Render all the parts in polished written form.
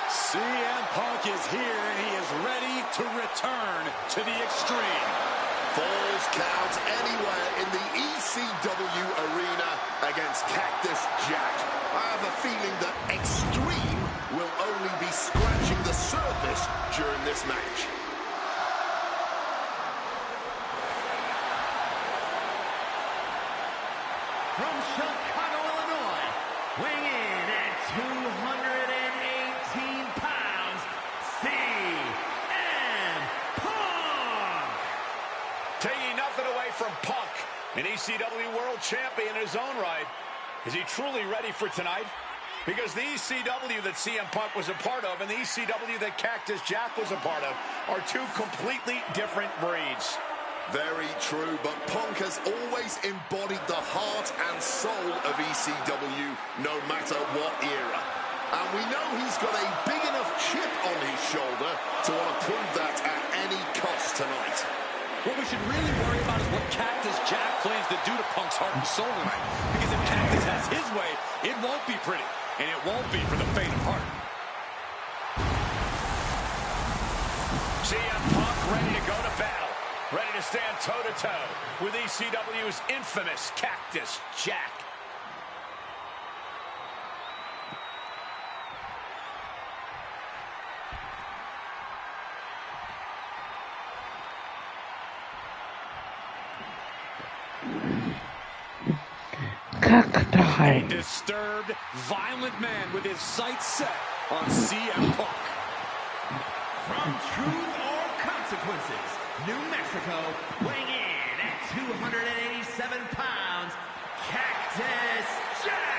CM Punk is here, and he is ready to return to the Extreme. Falls count anywhere in the ECW arena against Cactus Jack. I have a feeling that Extreme will only be scratching the surface during this match. From Chicago, Illinois, weighing in at 218 pounds, CM Punk! Taking nothing away from Punk, an ECW World Champion in his own right. Is he truly ready for tonight? Because the ECW that CM Punk was a part of and the ECW that Cactus Jack was a part of are two completely different breeds. Very true, but Punk has always embodied the heart and soul of ECW, no matter what era. And we know he's got a big enough chip on his shoulder to want to prove that at any cost tonight. What we should really worry about is what Cactus Jack plans to do to Punk's heart and soul tonight. Because if Cactus has his way, it won't be pretty. And it won't be for the faint of heart. CM Punk ready to go to battle. Ready to stand toe-to-toe with ECW's infamous Cactus Jack. A disturbed, violent man with his sights set on CM Punk. From Truth or Consequences, New Mexico, weighing in at 287 pounds, Cactus Jack!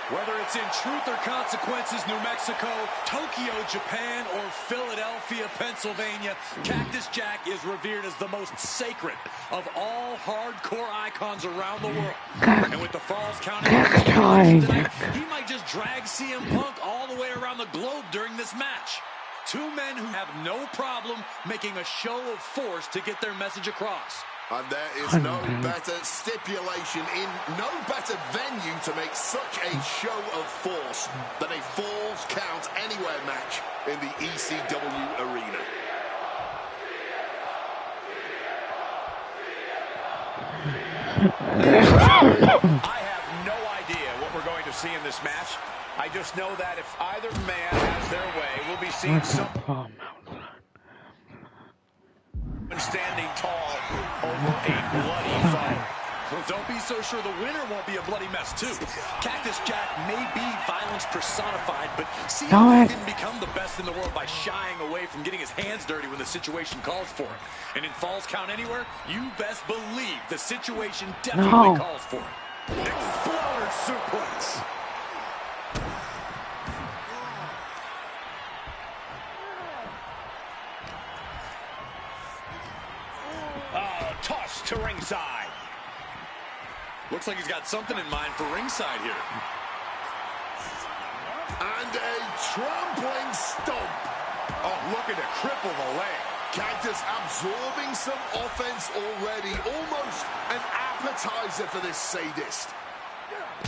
Whether it's in Truth or Consequences, New Mexico, Tokyo, Japan, or Philadelphia, Pennsylvania, Cactus Jack is revered as the most sacred of all hardcore icons around the world. And with the Falls counting tonight, he might just drag CM Punk all the way around the globe during this match. Two men who have no problem making a show of force to get their message across. And there is no better stipulation in no better venue to make such a show of force than a Falls Count Anywhere match in the ECW arena. I have no idea what we're going to see in this match. I just know that if either man has their way, we'll be seeing someone standing tall over a bloody fight. Well, don't be so sure the winner won't be a bloody mess, too. Cactus Jack may be violence personified, but CM didn't become the best in the world by shying away from getting his hands dirty when the situation calls for it. And in Falls Count Anywhere, you best believe the situation definitely calls for it. Exploder suplex. Toss to ringside. Looks like he's got something in mind for ringside here. And a trampling stomp. Oh, looking to cripple the leg. Cactus absorbing some offense already. Almost an appetizer for this sadist.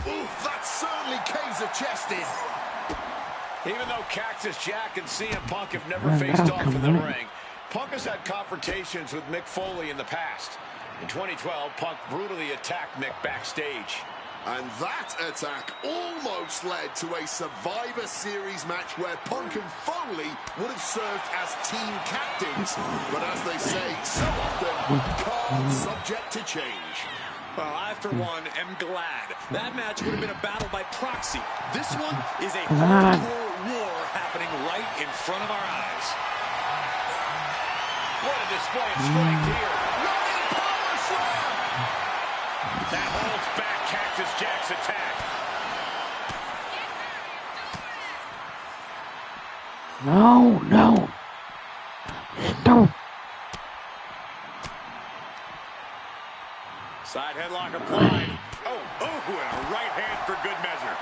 Oof, that certainly caves a chest in. Even though Cactus Jack and CM Punk have never faced off in the ring, Punk has had confrontations with Mick Foley in the past. In 2012, Punk brutally attacked Mick backstage. And that attack almost led to a Survivor Series match where Punk and Foley would have served as team captains. But as they say so often, cards subject to change. Well, I, for one, am glad. That match would have been a battle by proxy. This one is a hardcore war happening right in front of our eyes. What a display of strength here. Running power slam. That holds back Cactus Jack's attack. No. Stop. Side headlock applied. Oh, and a right hand for good measure.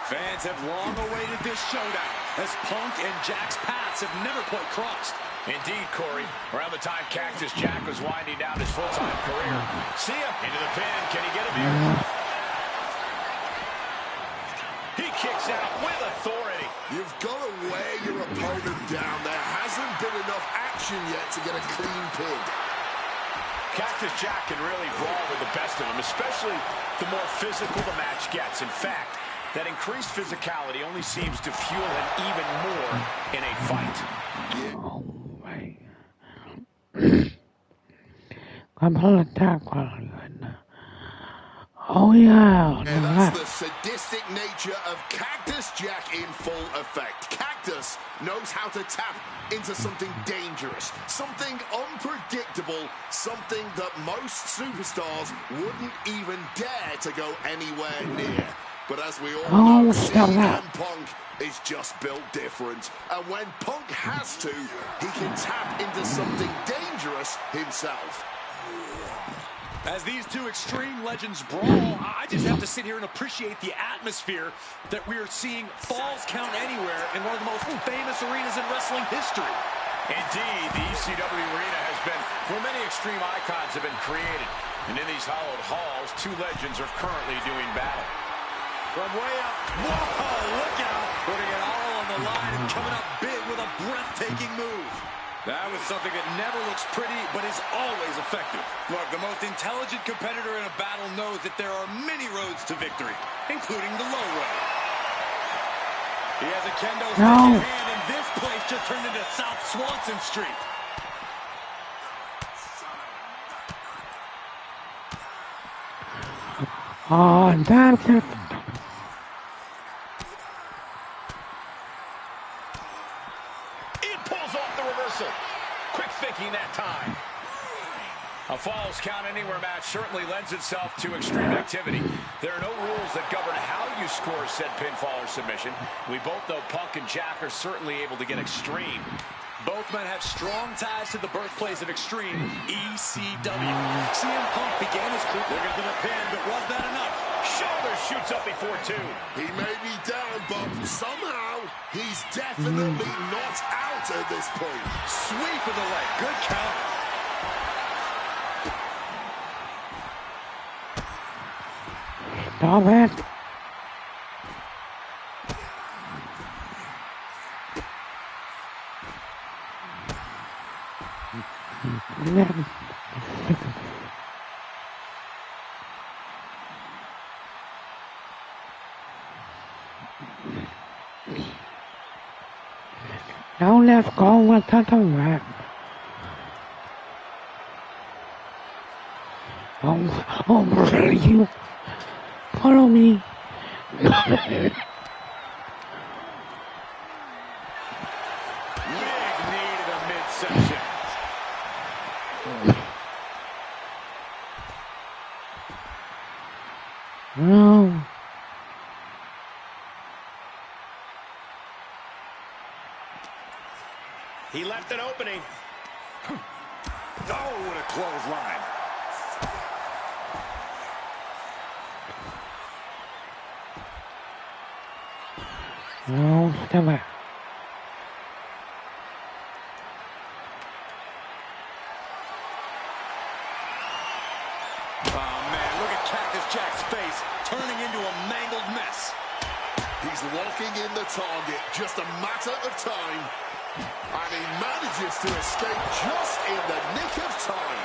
Fans have long awaited this showdown, as Punk and Jack's paths have never quite crossed. Indeed, Corey. Around the time Cactus Jack was winding down his full-time career. See him into the pin. Can he get him here? He kicks out with authority. You've got to wear your opponent down. There hasn't been enough action yet to get a clean pin. Cactus Jack can really brawl with the best of them, especially the more physical the match gets. In fact, that increased physicality only seems to fuel him even more in a fight. Oh my. Couple attack. Oh yeah. And that's the sadistic nature of Cactus Jack in full effect. Cactus knows how to tap into something dangerous, something unpredictable, something that most superstars wouldn't even dare to go anywhere near. But as we all know, CM Punk is just built different. And when Punk has to, he can tap into something dangerous himself. As these two extreme legends brawl, I just have to sit here and appreciate the atmosphere that we are seeing Falls Count Anywhere in one of the most famous arenas in wrestling history. Indeed, the ECW arena has been where many extreme icons have been created. And in these hallowed halls, two legends are currently doing battle. From way up, whoa, look out, putting it all on the line and coming up big with a breathtaking move. That was something that never looks pretty, but is always effective. Look, the most intelligent competitor in a battle knows that there are many roads to victory, including the low road. He has a kendo stick in hand, and this place just turned into South Swanson Street. Oh, that's it. Quick thinking that time. A Falls Count Anywhere match certainly lends itself to extreme activity. There are no rules that govern how you score said pinfall or submission. We both know Punk and Jack are certainly able to get extreme. Both men have strong ties to the birthplace of extreme, ECW. CM Punk began his career looking for the pin, but was that enough? Shoulder shoots up before two. He may be down, but somehow he's definitely not out at this point. Sweep of the leg. Good count. Stop it. Now let's go with the rap. Oh, you follow me. Big knee to the midsection. No. He left an opening. Oh, what a clothesline. No, stop it. Oh, man, look at Cactus Jack's face, turning into a mangled mess. He's locking in the target, just a matter of time. And he manages to escape just in the nick of time.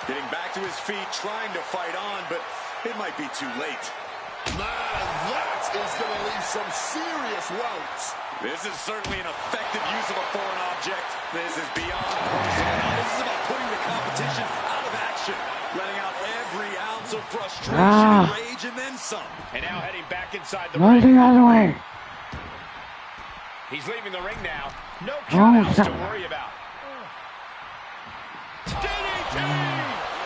Getting back to his feet, trying to fight on, but it might be too late. Man, that is going to leave some serious welts. This is certainly an effective use of a foreign object. This is beyond personal. This is about putting the competition out of action, letting out every ounce of frustration and rage and then some. And now heading back inside the Run ring. the other way. He's leaving the ring now. No countouts to worry about. DDT!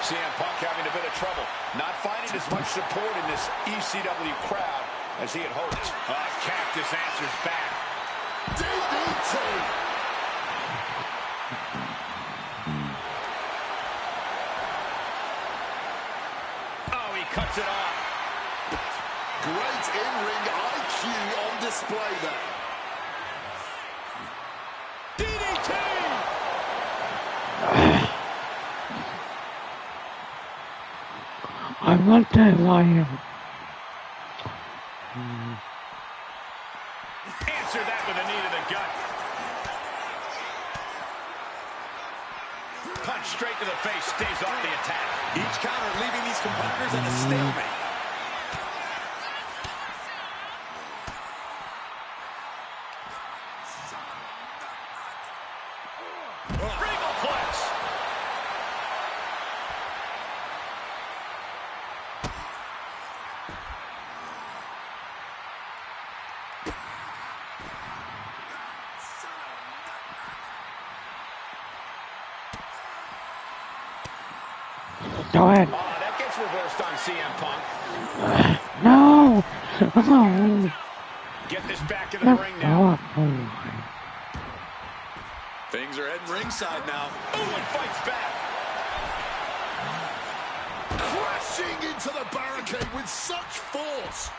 CM Punk having a bit of trouble. Not finding as much support in this ECW crowd as he had hoped. Cactus answers back. DDT! Oh, he cuts it off. Great in-ring IQ on display there. DDT! I want that lion. Answer that with a knee to the gut. Punch straight to the face, stays off the attack. Each counter leaving these competitors at a stalemate. Regal Plex. Go ahead. Oh, that gets reversed on CM Punk. No. Oh. Get this back in the ring now. Things are heading ringside now. Oh, and fights back. Crashing into the barricade with such force.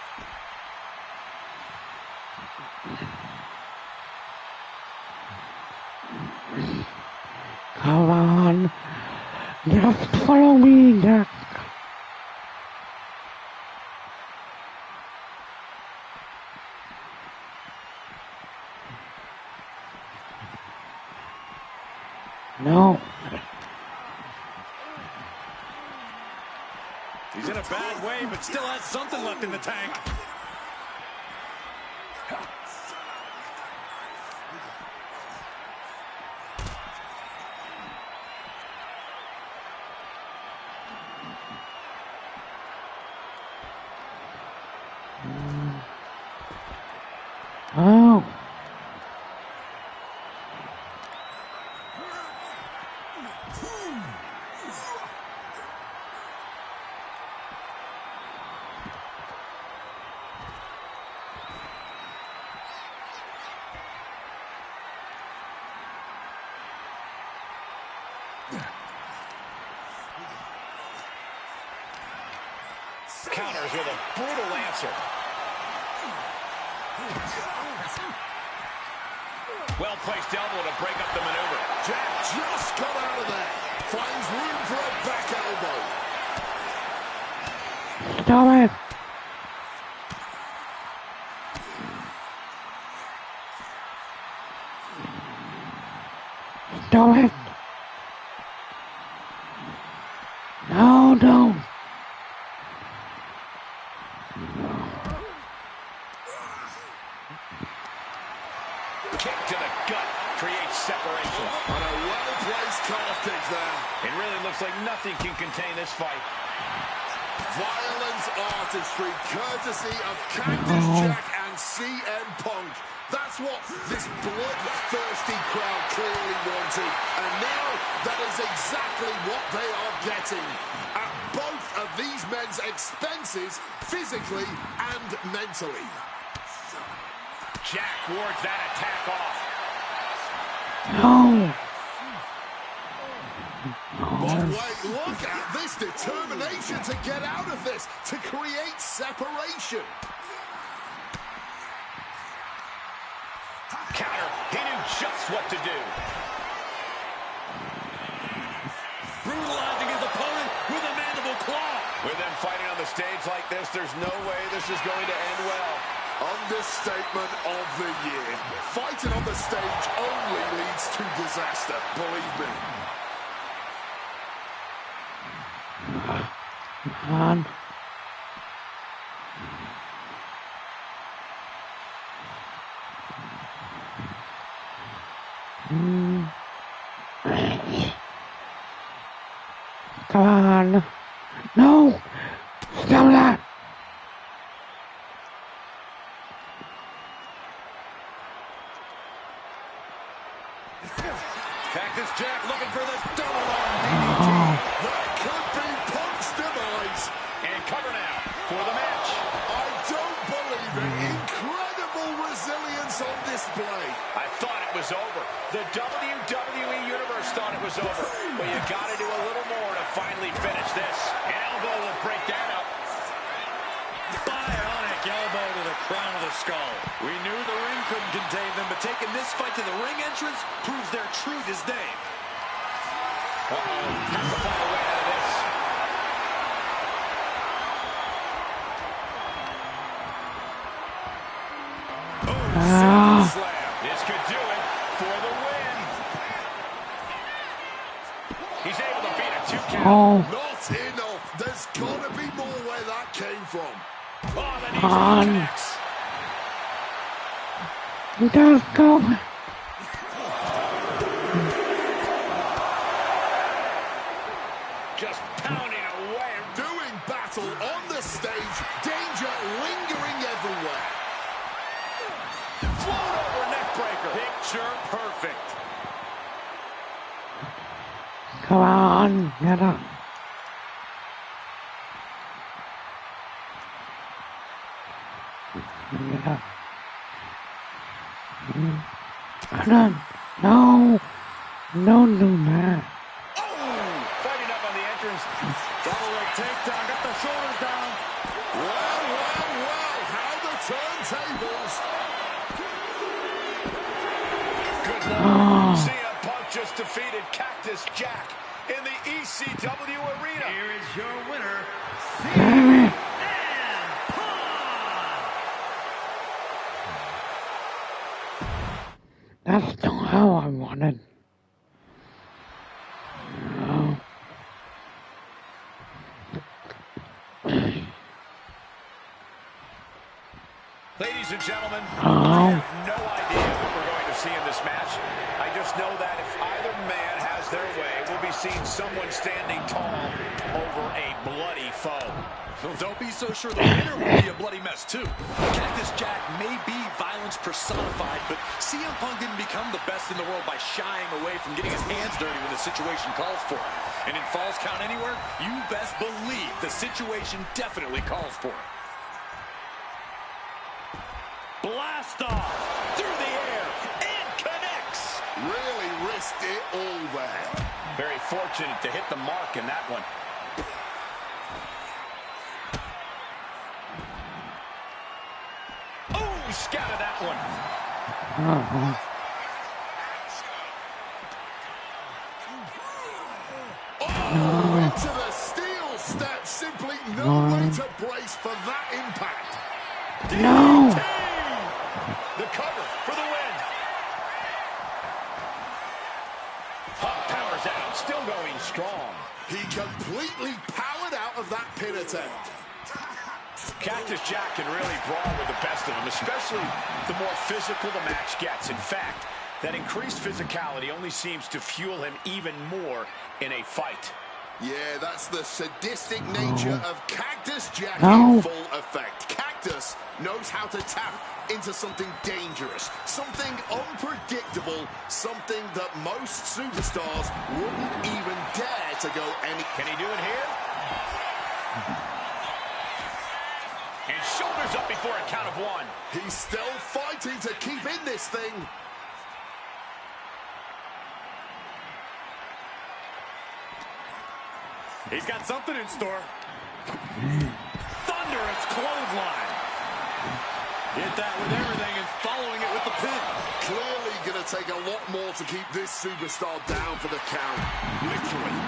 Come on. Just follow me, Jack. No. He's in a bad way, but still has something left in the tank. Oh. Counters with a brutal answer. Well-placed elbow to break up the maneuver. Jack just got out of there. Finds room for a back elbow. Stop it. Stop it. No, don't. Kick to the gut creates separation. On a well-placed calf kick there. It really looks like nothing can contain this fight. Violent artistry courtesy of Cactus Jack and CM Punk. That's what this bloodthirsty crowd clearly wanted. And now that is exactly what they are getting. At both of these men's expenses, physically and mentally. Jack wards that attack off. No. But wait, look at this determination to get out of this, to create separation. Counter, he knew just what to do. Brutalizing his opponent with a mandible claw. With them fighting on the stage like this, there's no way this is going to end well. Understatement of the year. Fighting on the stage only leads to disaster, believe me. Come on. Come on. No. Stop that. Cactus Jack looking for the double arm DDT. That could be Punk's demise. And cover now for the match. I don't believe it. Incredible resilience on display. I thought it was over. The WWE Universe thought it was over. But you got to do a little more to finally finish this. An elbow will break that up. crown of the skull. We knew the ring couldn't contain them, but taking this fight to the ring entrance proves their truth is name. Has to find a way out of this. Slam. This could do it for the win. He's able to beat a 2 count. Not enough. There's got to be more where that came from. Let's go. Just pounding away. Doing battle on the stage. Danger lingering everywhere. Float over neckbreaker. Picture perfect. Come on, get up. Get up. Come on. No. Don't do that. Fighting up on the entrance. Double leg takedown, got the shoulders down. Well. How the turntables. Good Lord. Cena Punk just defeated Cactus Jack in the ECW arena. Here is your winner, Damn it. That's not how I wanted. No. Ladies and gentlemen, Oh. I have no idea what we're going to see in this match. I just know that if either man has their way, we'll be seeing someone standing tall over a bloody foe. Well, don't be so sure the winner will be a bloody mess, too. Cactus Jack may be violence personified, but CM Punk didn't become the best in the world by shying away from getting his hands dirty when the situation calls for it. And in Falls Count Anywhere, you best believe the situation definitely calls for it. Blast off through the air and connects. Really risked it all there. Very fortunate to hit the mark in that one. Oh, scattered that one. Oh, into the steel step. Simply no way to brace for that impact. No. The cover for the win. Punk powers out, still going strong. He completely powered out of that pin attempt. Cactus Jack can really brawl with the best of them, especially the more physical the match gets. In fact, that increased physicality only seems to fuel him even more in a fight. Yeah, that's the sadistic nature of Cactus Jack No. in full effect. Cactus knows how to tap into something dangerous, something unpredictable, something that most superstars wouldn't even dare to go any... Can he do it here? And shoulders up before a count of one. He's still fighting to keep in this thing. He's got something in store. Thunderous clothesline. Hit that with everything and following it with the pin. Clearly going to take a lot more to keep this superstar down for the count. Literally.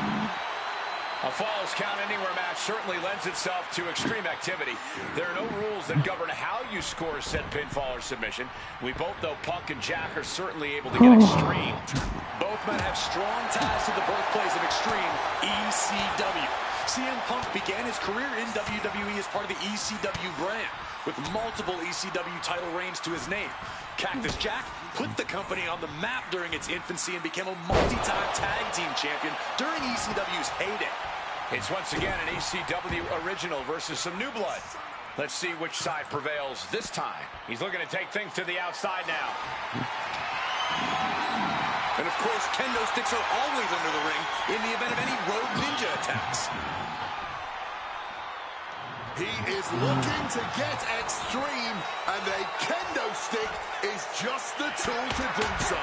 A Falls Count Anywhere match certainly lends itself to extreme activity. There are no rules that govern how you score said pinfall or submission. We both know Punk and Jack are certainly able to get extreme. Both men have strong ties to the birthplace of extreme, ECW. CM Punk began his career in WWE as part of the ECW brand, with multiple ECW title reigns to his name. Cactus Jack put the company on the map during its infancy and became a multi-time tag team champion during ECW's heyday. It's once again an ECW original versus some new blood. Let's see which side prevails this time. He's looking to take things to the outside now. And of course, kendo sticks are always under the ring in the event of any Rogue Ninja attacks. He is looking to get extreme, and a kendo stick is just the tool to do so.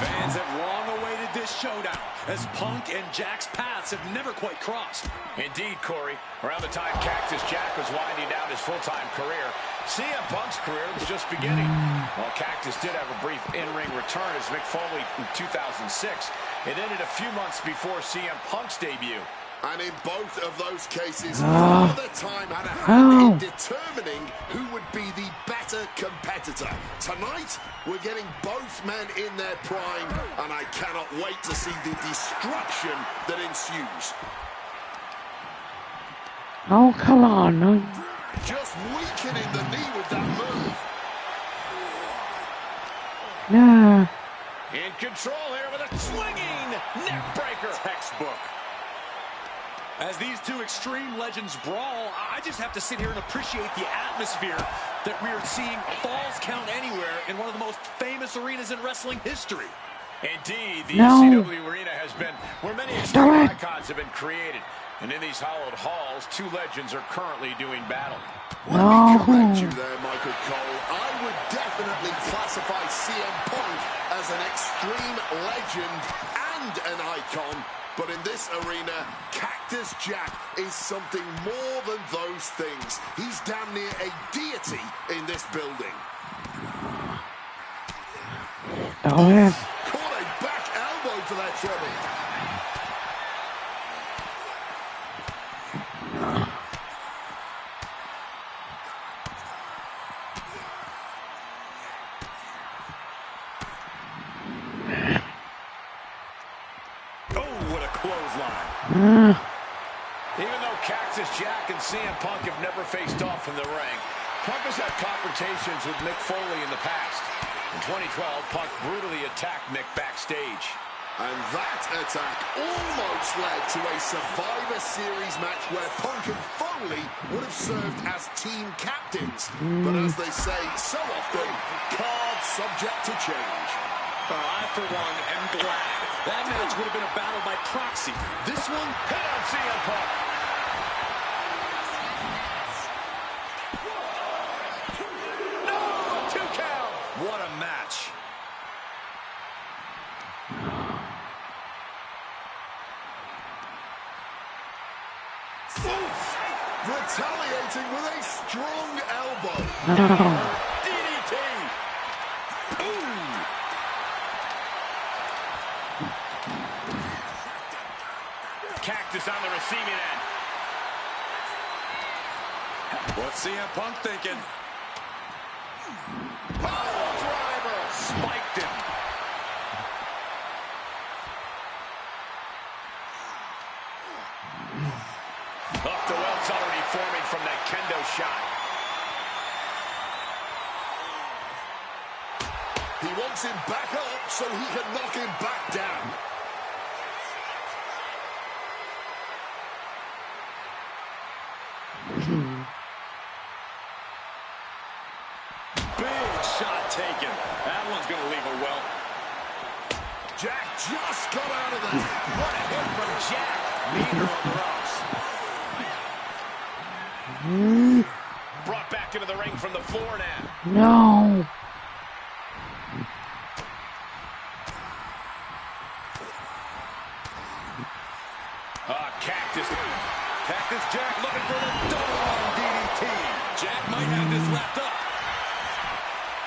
Fans have long awaited this this showdown, as Punk and Jack's paths have never quite crossed. Indeed, Corey. Around the time Cactus Jack was winding down his full-time career, CM Punk's career was just beginning. While Cactus did have a brief in-ring return as Mick Foley in 2006, it ended a few months before CM Punk's debut. And in both of those cases, Father Time had a hand in determining who would be the better competitor. Tonight, we're getting both men in their prime, and I cannot wait to see the destruction that ensues. Oh, come on. Just weakening the knee with that move. Yeah. In control here with a swinging neck breaker. Textbook. As these two extreme legends brawl, I just have to sit here and appreciate the atmosphere that we are seeing Falls Count Anywhere in one of the most famous arenas in wrestling history. Indeed, the ECW arena has been where many extreme icons have been created. And in these hollowed halls, two legends are currently doing battle. Let me correct you there, Michael Cole. I would definitely classify CM Punk as an extreme legend and an icon. But in this arena, Cactus Jack is something more than those things. He's damn near a deity in this building. Oh, yeah. Caught a back elbow for that trouble. Even though Cactus Jack and CM Punk have never faced off in the ring, Punk has had confrontations with Mick Foley in the past. In 2012, Punk brutally attacked Mick backstage. And that attack almost led to a Survivor Series match where Punk and Foley would have served as team captains. But as they say so often, cards subject to change. I, for one, am glad. That match would have been a battle by proxy. This one, head on CM Punk. No, 2 count. What a match. Retaliating with a strong elbow. DDT. Ooh. Cactus on the receiving end. What's CM Punk thinking? Power driver. Spiked him. Off the welts already forming from that kendo shot. He wants him back up so he can knock him back down. Big shot taken. That one's going to leave a welt. Jack just got out of there. What a hit from Jack. Meaner on the ropes. Brought back into the ring from the floor now. No. Cactus Jack looking for the double DDT. Jack might have this wrapped up.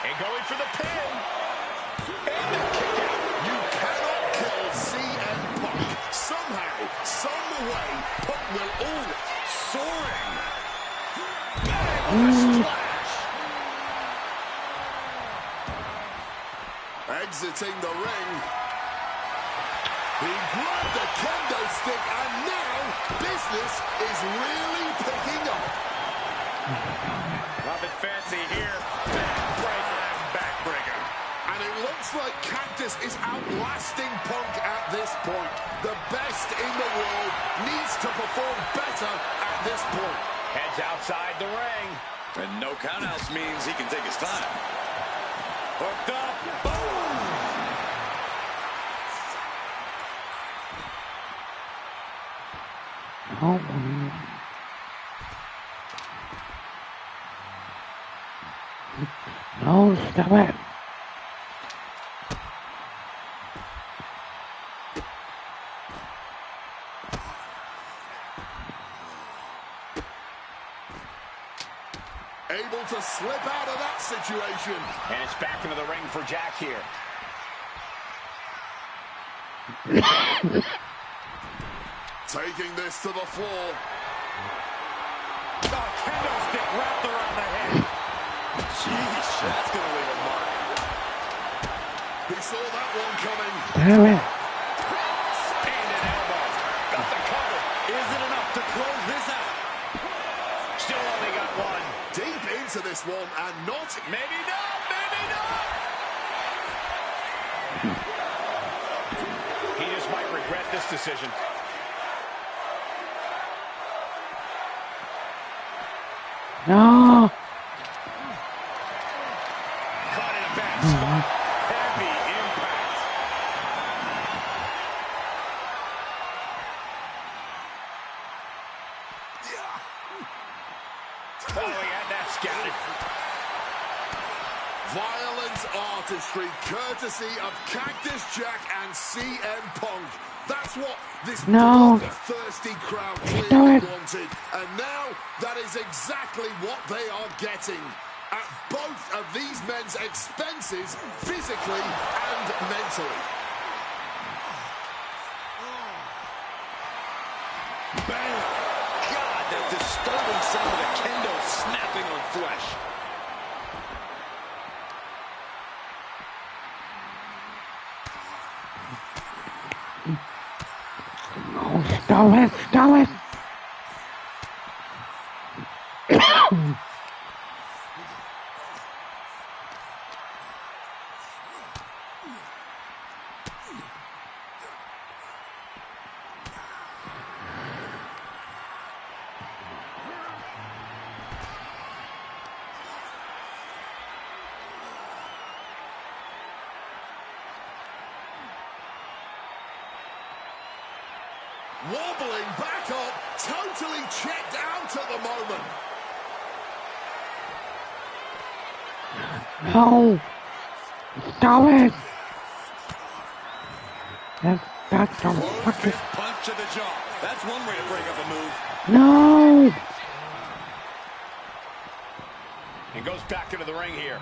And going for the pin. And the kick out. You cannot kill CM Punk. Somehow, some way, Punk will always Soaring. Bang, splash. exiting the ring. He grabbed the kendo stick, and now business is really picking up. Nothing fancy here. Backbreaker. And it looks like Cactus is outlasting Punk at this point. The best in the world needs to perform better at this point. Heads outside the ring. And no countouts means he can take his time. Hooked up. Boom! Oh. No, stop it. Able to slip out of that situation. And it's back into the ring for Jack here. Taking this to the floor. Oh, kendo stick wrapped around the head. Jeez, that's going to leave a mark. He saw that one coming. Damn it. Standing elbow. Got the cover. Is it enough to close this out? Still only got one. Deep into this one and not. Maybe not. Maybe not. He just might regret this decision. No. Caught in a bad spot. Heavy impact. Oh, he had that scouted. Violent artistry, courtesy of Cactus Jack and CM Punk. That's what this thirsty crowd clearly wanted. And now that is exactly what they are getting. At both of these men's expenses, physically and mentally. Bam! God, that disturbing sound of the kendo snapping on flesh. Oh, stop it. Stop it. Wobbling back up, totally checked out at the moment. No. Stop it. That's the fucking... Punch to the jaw. That's one way to break up a move. No. And goes back into the ring here.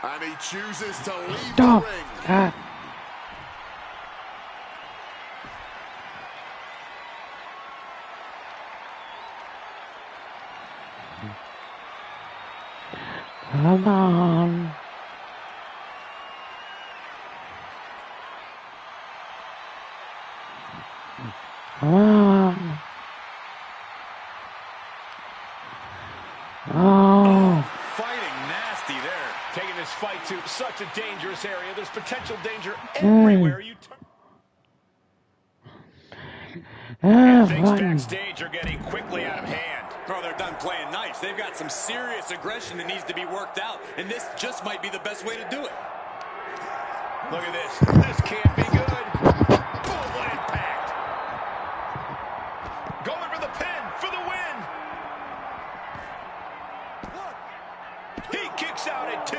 And he chooses to leave Stop. the ring. Come on. Come on. Oh. Fighting nasty there. Taking this fight to such a dangerous area. There's potential danger everywhere you turn. Things backstage are getting quickly out of hand. Oh, they're done playing nice. They've got some serious aggression that needs to be worked out, and this just might be the best way to do it. Look at this. This can't be good. Boom, what impact. Going for the pin for the win. He kicks out at 2.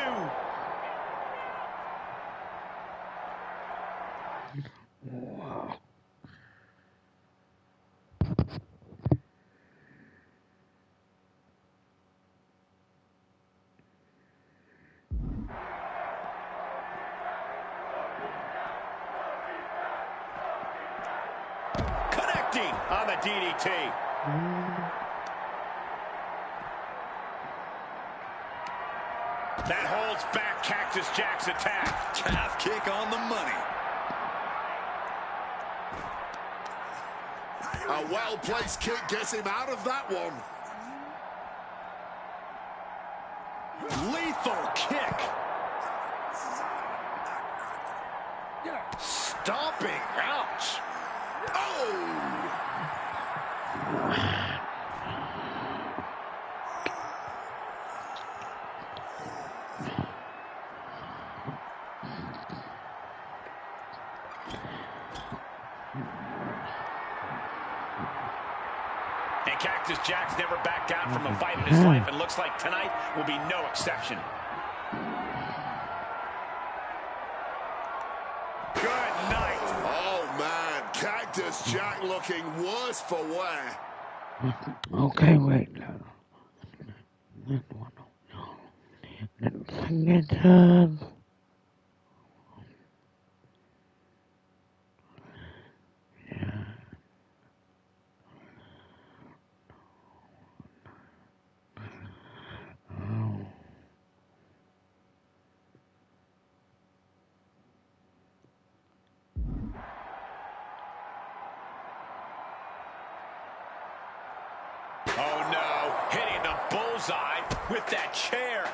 On the DDT. That holds back Cactus Jack's attack. Calf kick on the money. A well-placed kick gets him out of that one. Lethal kick. Stomping. Ouch. Oh! And Cactus Jack's never backed down from a fight in his life, and looks like tonight will be no exception. Good night. Oh, man. Cactus Jack looking worse for wear. Okay, wait. Let's sing it. Oh, no. Hitting the bullseye with that chair.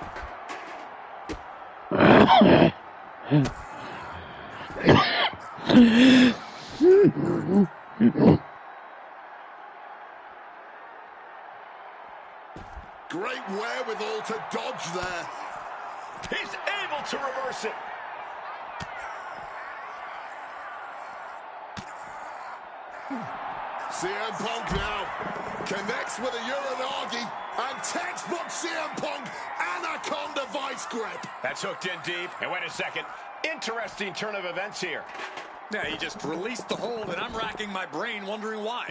Great wherewithal to dodge there. He's able to reverse it. CM Punk now connects with a Uranagi, and textbook CM Punk Anaconda vice grip. That's hooked in deep. And wait a second. Interesting turn of events here. Yeah, he just released the hold, and I'm racking my brain wondering why.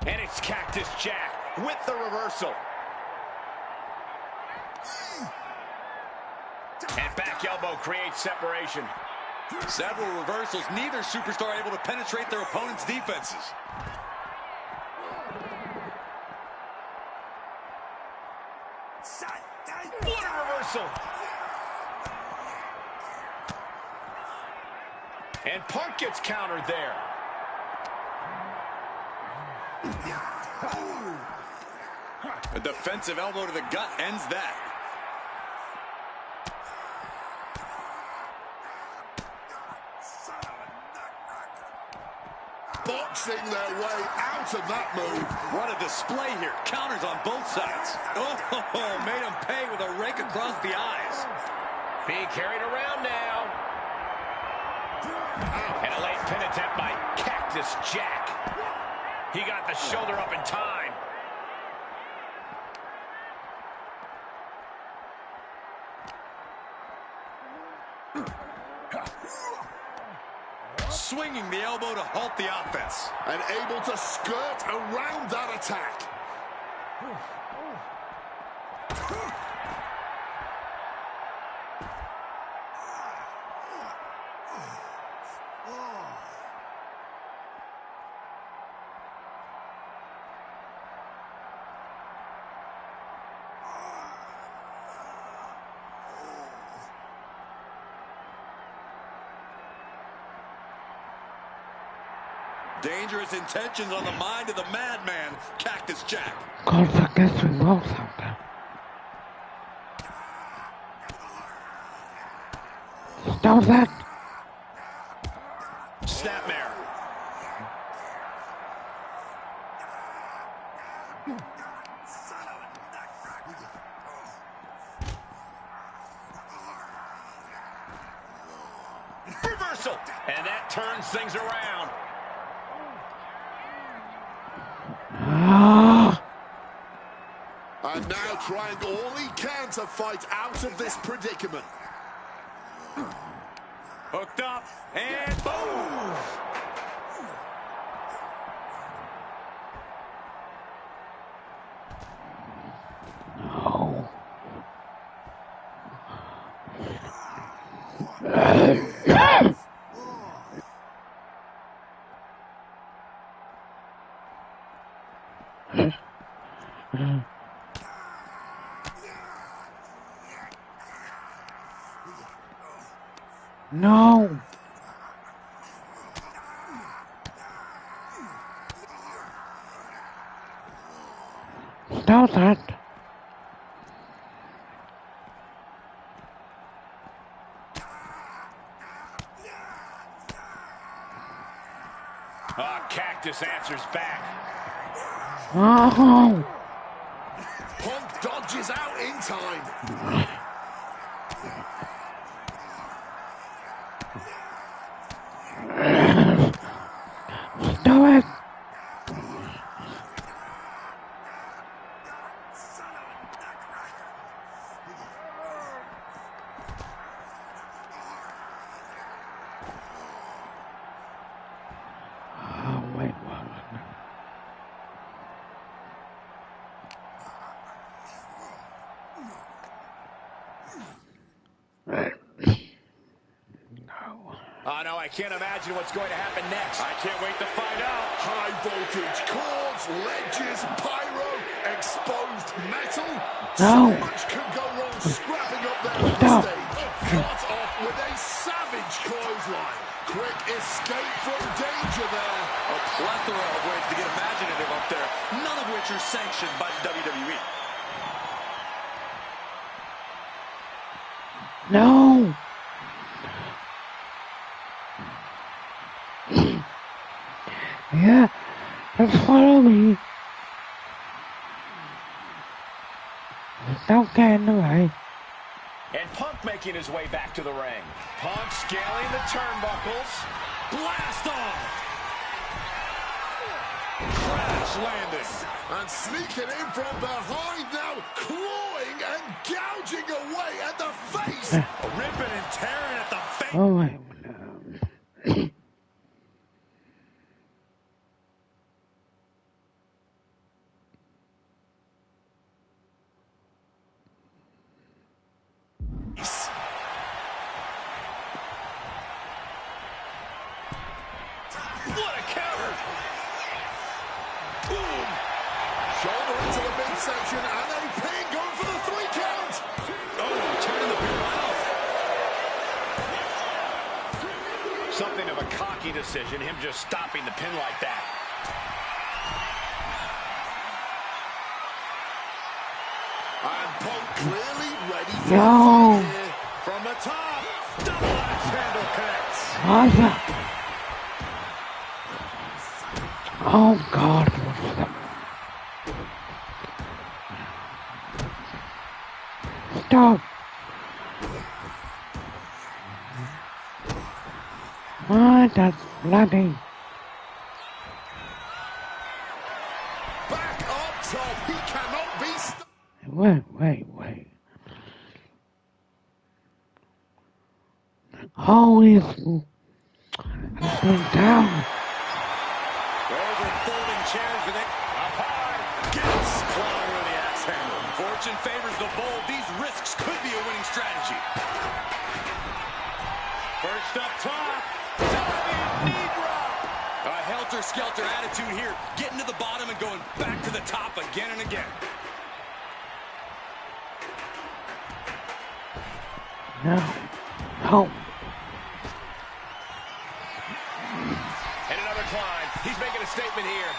And it's Cactus Jack with the reversal. And back elbow creates separation. Several reversals, neither superstar able to penetrate their opponent's defenses. What a reversal. And Punk gets countered there. A defensive elbow to the gut ends that. Boxing their way out of that move. What a display here. Counters on both sides. Oh, made him pay with a rake across the eyes. Being carried around now. And a late pin attempt by Cactus Jack. He got the shoulder up in time. Swinging the elbow to halt the offense. And able to skirt around that attack. Dangerous intentions on the mind of the madman, Cactus Jack. God forgets we both out there. Stop that. Snapmare. Reversal. And that turns things around. And now trying all he can to fight out of this predicament. Hooked up, and boom! No. Stop that. Oh, Cactus answers back. Oh. Punk dodges out in time. Stop it. Oh, no, I can't imagine what's going to happen next. I can't wait to find out. High voltage cords, ledges, pyro, exposed metal. So much can go wrong scrapping up there on the stage. Cut off with a savage clothesline. Quick escape from danger there. A plethora of ways to get imaginative up there, none of which are sanctioned by the WWE. No! Yeah, just follow me. Don't get in the way. And Punk making his way back to the ring. Punk scaling the turnbuckles. Blast off! Crash landing. And sneaking in from behind now, clawing and gouging away at the face. Ripping and tearing at the face. Oh my God. What a counter! Boom! Shoulder into the midsection and a pin going for the 3 count. Oh, turning the pin off. Something of a cocky decision, him just stopping the pin like that. And Punk clearly ready for No. the fight here. From the top, double axe handle connects. Awesome. Oh God, what's that? Stop. What the bloody... Back up top, he cannot be stopped. Wait. Oh, he's been down. Those are folding chairs, but they up high. Gets clawing with the axe handle. Fortune favors the bold. These risks could be a winning strategy. First up top. Diving knee drop. A helter-skelter attitude here. Getting to the bottom and going back to the top again and again. No. And another climb. He's making a statement here.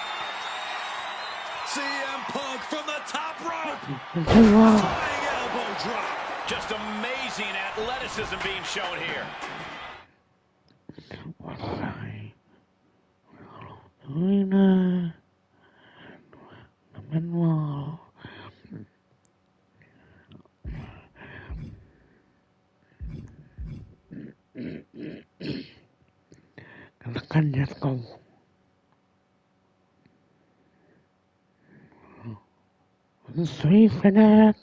CM Punk from the top rope. Wow. Flying elbow drop. Just amazing athleticism being shown here. What's I? Cena. Manuel. Kan just go. Three for that.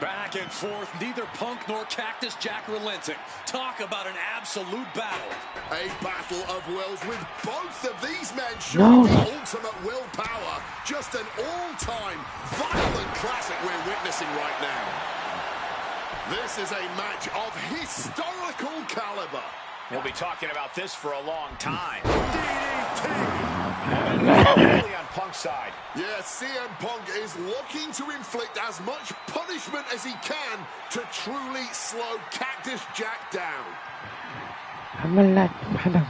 Back and forth, neither Punk nor Cactus Jack relenting. Talk about an absolute battle. A battle of wills with both of these men showing the ultimate willpower. Just an all-time violent classic we're witnessing right now. This is a match of historical caliber. We'll be talking about this for a long time. DDT. Really on Punk's side. Yeah, CM Punk is looking to inflict as much punishment as he can to truly slow Cactus Jack down. I'm gonna let him.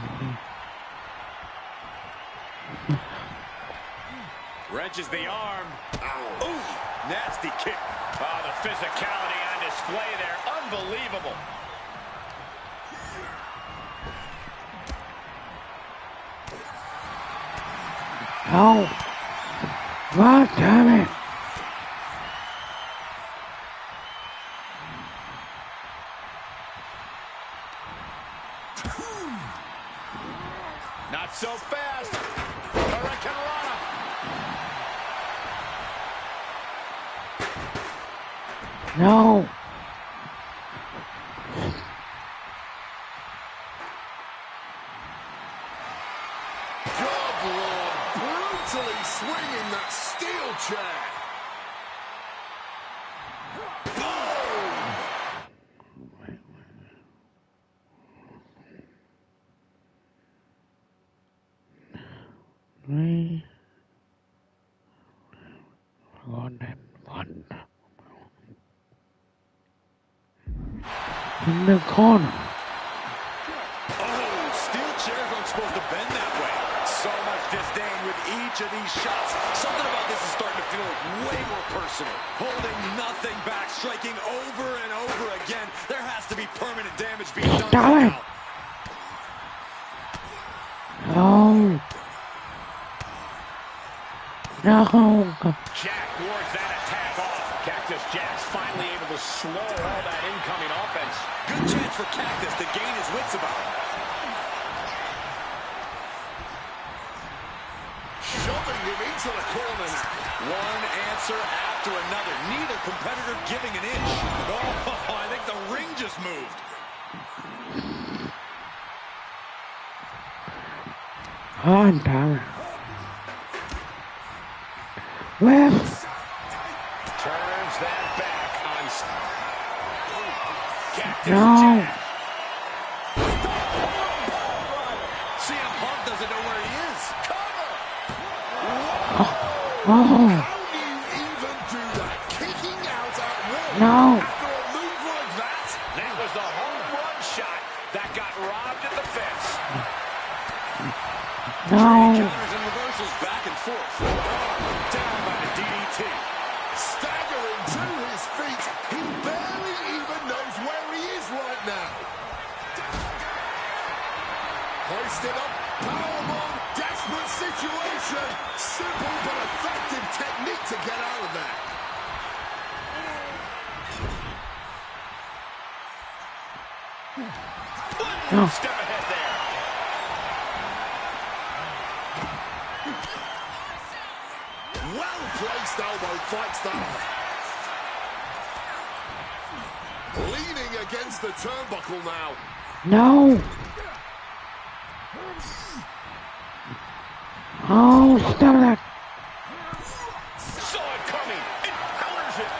Wrenches the arm. Ow. Ooh, nasty kick. Oh, the physicality on display there. Unbelievable. Oh. God damn it. Not so fast. Hurricanrana. No. Good Lord, brutally swinging that steel chair. Boom! 3, 1 and 1. In the corner. Oh, steel chairs aren't supposed to bend that way. So much disdain with each of these shots. Something about this is starting to feel way more personal. Holding nothing back, striking over and over again. There has to be permanent damage being done right now. No. No. Jack wards that attack off. Cactus Jack's finally able to slow all that incoming offense. Good chance for Cactus to gain his wits about him. Shoving him into the corner now. One answer after another. Neither competitor giving an inch. Oh, I think the ring just moved. On power. Left. Turns that back on Cactus No. Jack. CM Punk doesn't know where he is. Cover! Oh. How do you even do that? Kicking out at will. No. After a move like that. That was the home run shot that got robbed at the fence. No. Counters and reversals back and forth. Down by the DDT. Staggering to his feet. He barely even knows where he is right now. Hoisted up. Powerbomb. Desperate situation. Simple but effective technique to get out of there. No. Step ahead there. Well-placed elbow fights that off. Leaning against the turnbuckle now. No. Oh, stop that. Saw it coming. It counters it.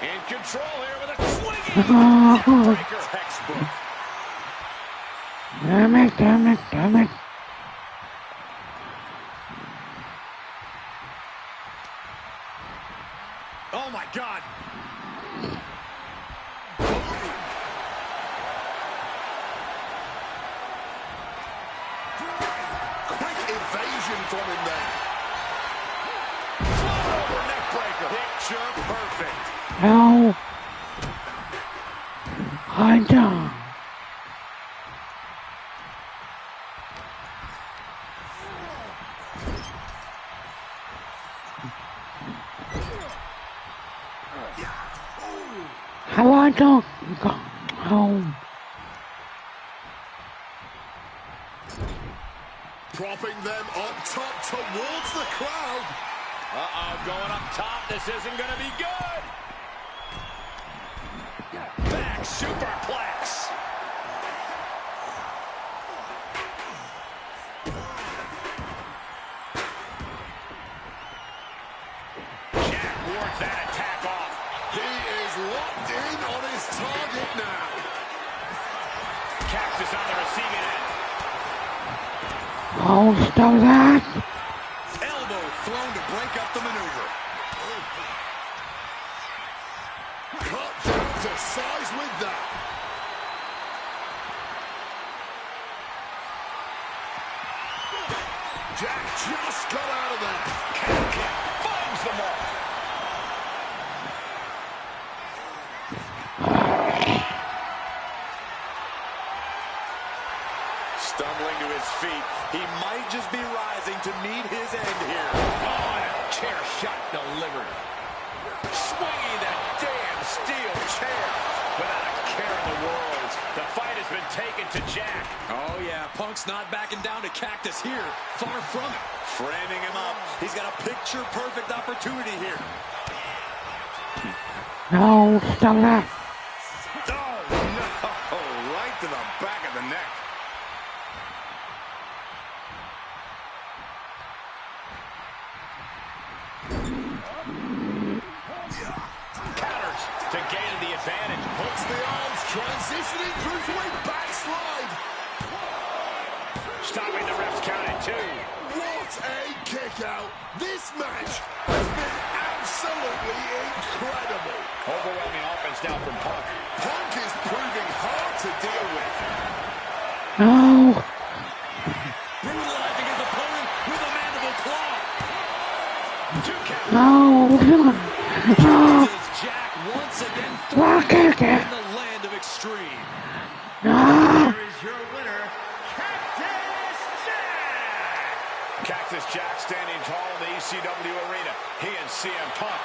In control here with a swinging Oh. breaker. Textbook. Damn it, damn it, damn it. Oh, my God. Quick evasion from him there. Over neck breaker. Picture perfect. No. I don't. How I don't go home. Propping them up top towards the crowd. Uh-oh, going up top. This isn't going to be good. Back superplex. Jack wards that attack off. He is locked in on his target now. Cactus on the receiving end. Oh, stop that. Elbow thrown to break up the maneuver. Cut down to size with that. Jack just got out of there. Kick finds them all. Stumbling to his feet. He might just be rising to meet his end here. Oh, and a chair shot delivered. Swinging that damn steel chair without a care in the world. The fight has been taken to Jack. Oh, yeah. Punk's not backing down to Cactus here. Far from it. Framing him up. He's got a picture-perfect opportunity here. No, stop that. Oh, no. Right to the back of the neck. Counters to gain the advantage. Puts the arms, transitioning through to a backslide. Stopping the ref's count at 2. What a kick out. This match has been absolutely incredible. Overwhelming offense now from Punk. Punk is proving hard to deal with. No. Brutalizing his opponent with a mandible claw. 2 count. No. No. Jack once again Lock thrown it. in the land of extreme. No. Here is your winner, Cactus Jack. Cactus Jack standing tall in the ECW arena. He and CM Punk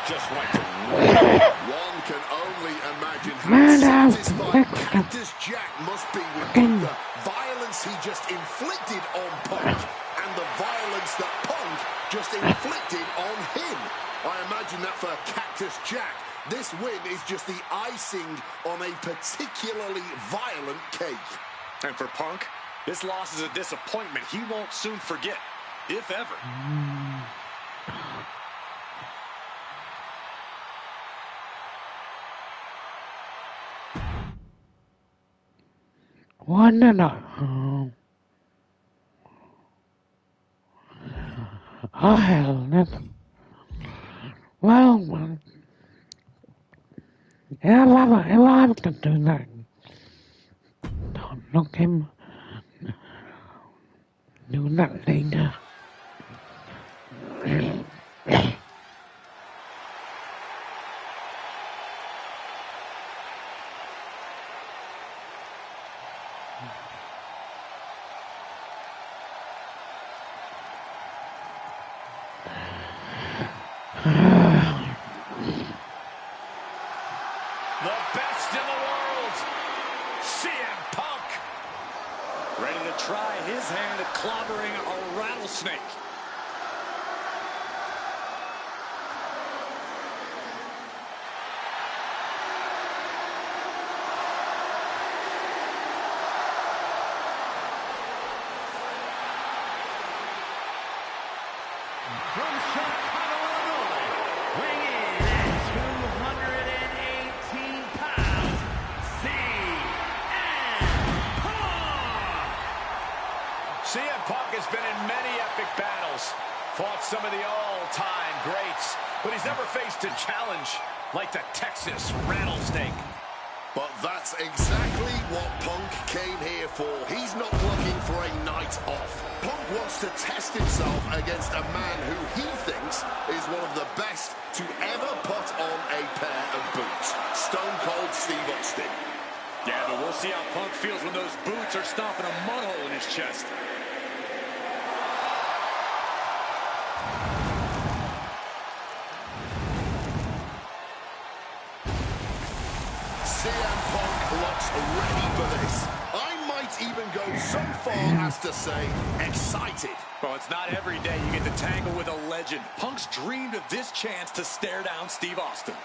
just went to war. One can only imagine Man how down. satisfied Cactus Jack must be with both the violence he just inflicted on Punk and the violence that Punk just inflicted on him. I imagine that for Cactus Jack, this win is just the icing on a particularly violent cake. And for Punk, this loss is a disappointment he won't soon forget, if ever. One and a. Oh hell, that's well. I love to do that. Don't look him. Do that later. The best in the world, CM Punk. Ready to try his hand at clobbering a rattlesnake. From Chicago, Illinois, weighing in at 218 pounds, CM Punk has been in many epic battles, fought some of the all-time greats, but he's never faced a challenge like the Texas Rattlesnake. But that's exactly what Punk came here for. He's not looking for a night off. Punk wants to test himself against a man who he thinks is one of the best to ever put on a pair of boots. Stone Cold Steve Austin. Yeah, but we'll see how Punk feels when those boots are stomping a mud hole in his chest. CM Punk looks ready for this. I might even go so far as to say excited. Well, it's not every day you get to tangle with a legend. Punk's dreamed of this chance to stare down Steve Austin.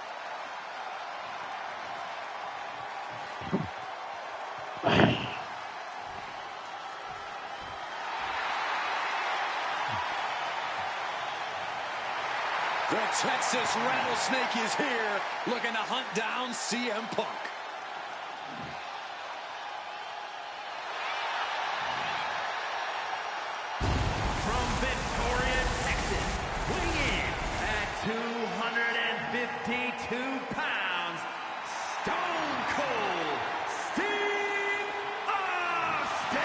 The Texas Rattlesnake is here, looking to hunt down CM Punk. From Victoria, Texas, weighing in at 252 pounds, Stone Cold Steve Austin!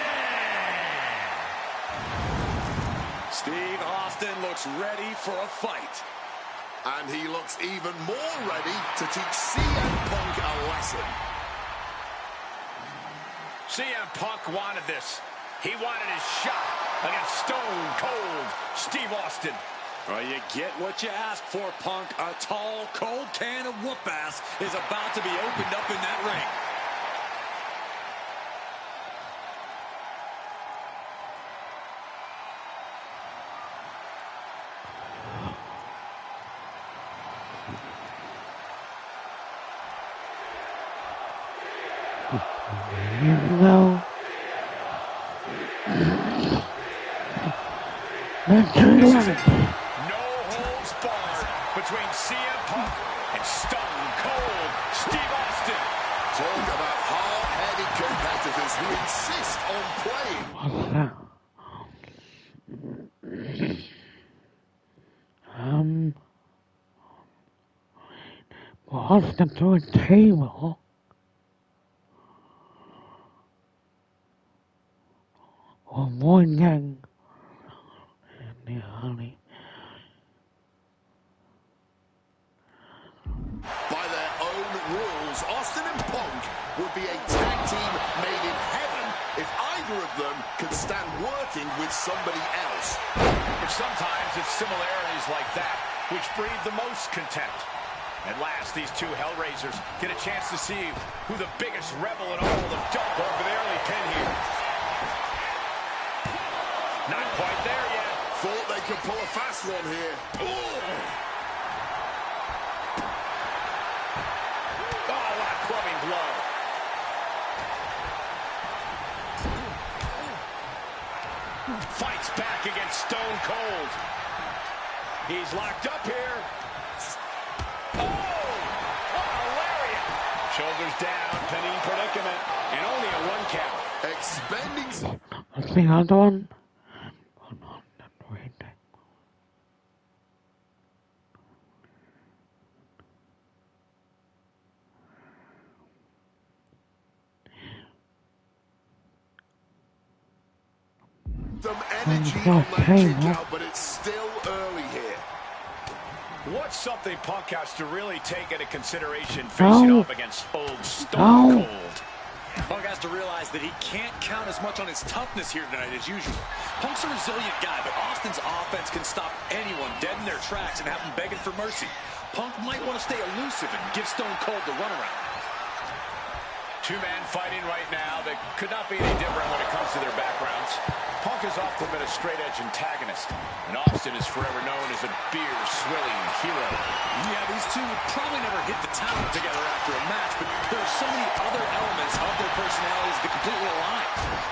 Steve Austin looks ready for a fight. And he looks even more ready to teach CM Punk a lesson. CM Punk wanted this. He wanted his shot against Stone Cold Steve Austin. Well, you get what you ask for, Punk. A tall, cold can of whoop ass is about to be opened up in that ring. Here we go. Let's do This is it. it. No holds barred between CM Punk and Stone Cold Steve Austin. Talk about hard-headed competitors who insist on playing. What's that? Austin through a table. Avoiding the honey. By their own rules, Austin and Punk would be a tag team made in heaven if either of them could stand working with somebody else. But sometimes it's similarities like that which breed the most contempt. At last, these two Hellraisers get a chance to see who the biggest rebel in all of WWE. For the early pin here. Not quite there yet. Thought they could pull a fast one here. Oh, what a clubbing blow. Fights back against Stone Cold. He's locked up here. Oh, what a lariat. Shoulders down, pinning predicament, and only a 1 count. Expending... What's the other one? Hold on, wait. Some energy on that kick out, but it's still early here. What's something Punk has to really take into consideration facing off against old Stone Cold? Punk has to realize that he can't count as much on his toughness here tonight as usual. Punk's a resilient guy, but Austin's offense can stop anyone dead in their tracks and have them begging for mercy. Punk might want to stay elusive and give Stone Cold the runaround. Two men fighting right now that could not be any different when it comes to their backgrounds. Punk has often been a straight-edge antagonist, and Austin is forever known as a beer-swilling hero. Yeah, these two would probably never hit the town together after a match, but there are so many other elements of their personalities that completely align.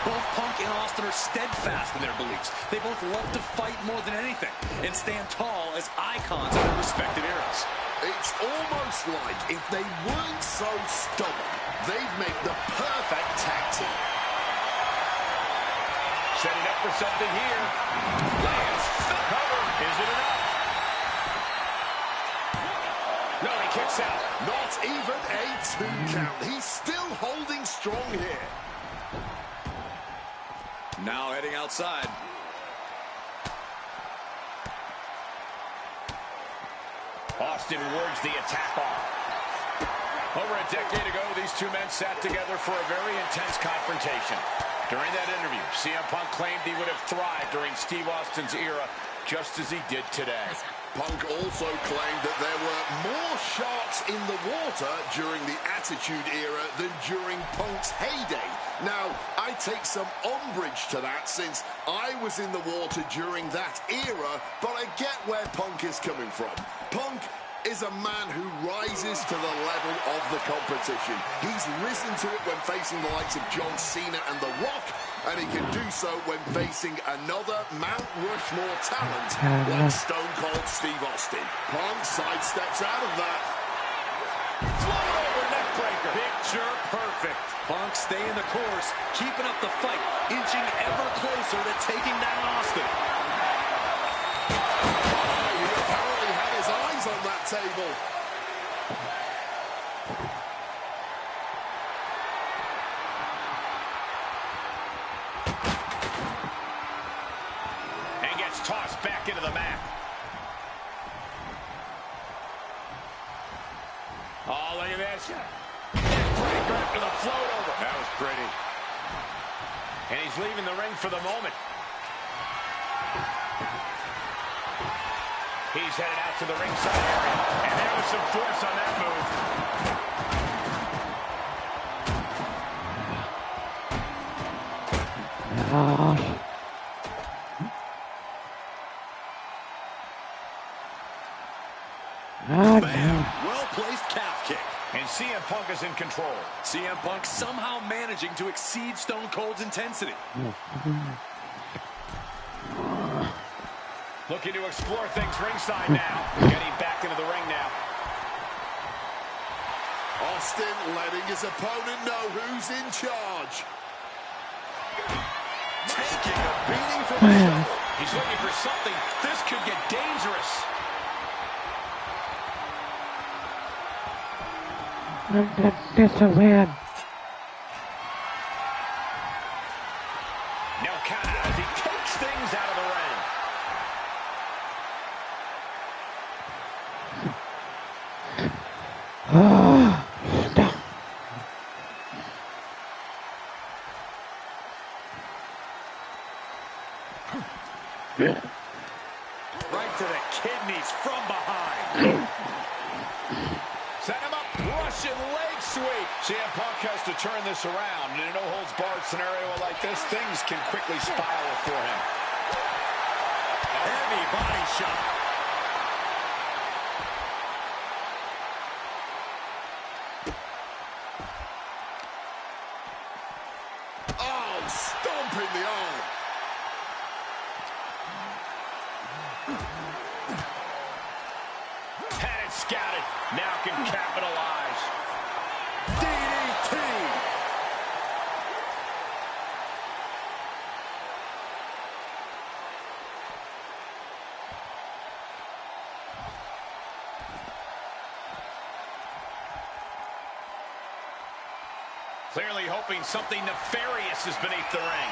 Both Punk and Austin are steadfast in their beliefs. They both love to fight more than anything and stand tall as icons in their respective eras. It's almost like if they weren't so stubborn, they'd make the perfect tag team. Setting up for something here. Lands the cover. Is it enough? No, he kicks out. Not even a 2 count. He's still holding strong here. Now heading outside. Austin wards the attack off. Over a decade ago, these two men sat together for a very intense confrontation. During that interview, CM Punk claimed he would have thrived during Steve Austin's era, just as he did today. Punk also claimed that there were more sharks in the water during the Attitude Era than during Punk's heyday. Now, I take some umbrage to that since I was in the water during that era, but I get where Punk is coming from. Punk is a man who rises to the level of the competition. He's risen to it when facing the likes of John Cena and The Rock, and he can do so when facing another Mount Rushmore talent like Stone Cold Steve Austin. Punk sidesteps out of that. Float over neckbreaker. Picture perfect. Punk staying the course, keeping up the fight, inching ever closer to taking down Austin. He apparently had his eyes on that table. And gets tossed back into the mat. Oh, look at this. Neckbreaker after the float over. That was pretty. And he's leaving the ring for the moment. He's headed out to the ringside area. And there was some force on that move. Well-placed calf kick. And CM Punk is in control. CM Punk somehow managing to exceed Stone Cold's intensity. Looking to explore things ringside now. Getting back into the ring now. Austin letting his opponent know who's in charge. Taking a beating from the shoulder. He's looking for something. This could get dangerous. That's a win. No count out as he takes things out of the ring. Oh, stop. Right to the kidneys from behind. Set him up, Russian leg sweep. CM Punk has to turn this around. In a no-holds-barred scenario like this, things can quickly spiral for him. Heavy body shot. Oh, stomping the arm. Had it scouted, now can capitalize. DDT. Clearly hoping something nefarious is beneath the ring.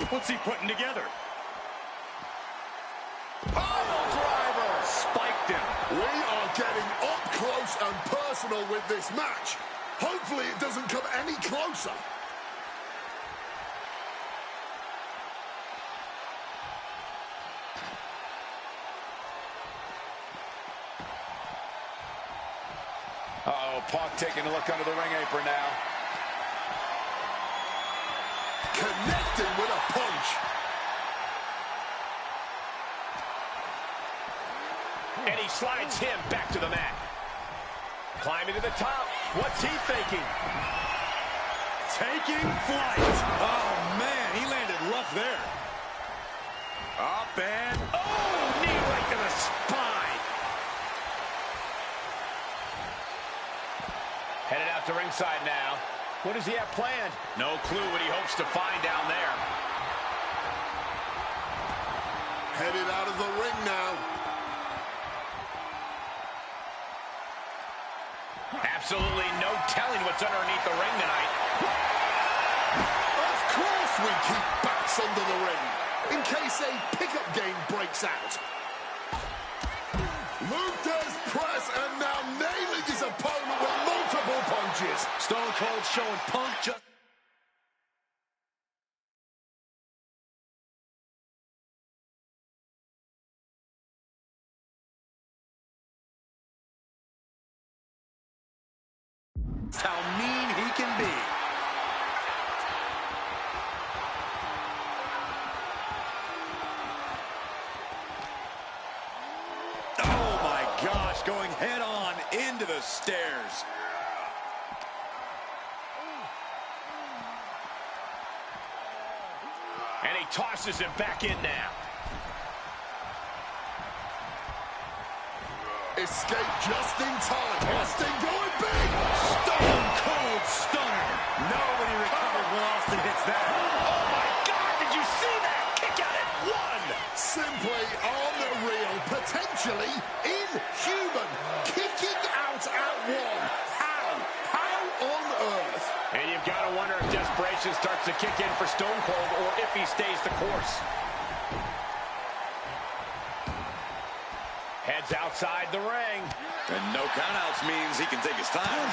What's he putting together? Pile driver! Spiked him. We are getting up close and personal with this match. Hopefully it doesn't come any closer. Uh-oh, Punk taking a look under the ring apron now. Connecting with a punch. And he slides him back to the mat. Climbing to the top. What's he thinking? Taking flight. Oh, man, he landed rough there. Up and... Oh, knee right to the spine. Headed out to ringside now. What does he have planned? No clue what he hopes to find down there. Headed out of the ring now. Absolutely no telling what's underneath the ring tonight. Of course we keep backs under the ring, in case a pickup game breaks out. Luther's press and now nailing his opponent with multiple punches. Stone Cold showing Punk just... how mean he can be. Oh my gosh, going head on into the stairs. And he tosses him back in now. Escape just in time. Austin going big. Stone Cold Stunner. Nobody recovered when Austin hits that. Oh my God, did you see that? Kick out at one. Simply unreal. Potentially inhuman. Kicking out at one. How on earth? And you've got to wonder if desperation starts to kick in for Stone Cold or if he stays the course. Heads outside the ring. And no countouts means he can take his time.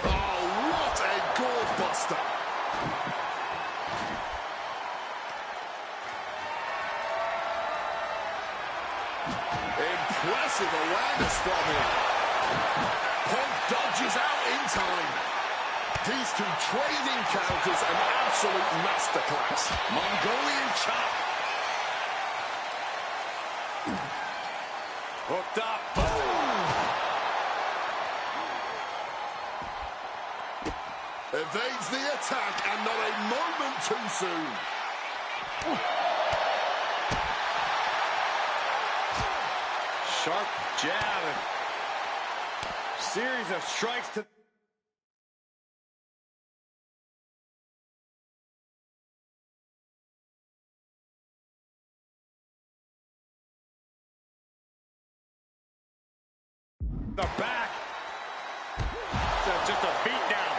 Oh, what a gourd buster. Impressive awareness from him. Punk dodges out in time. These two trading counters, an absolute masterclass. Mongolian chop. Hooked up. Boom. Evades the attack and not a moment too soon. Sharp jab. Series of strikes to... The back. So just a beat down.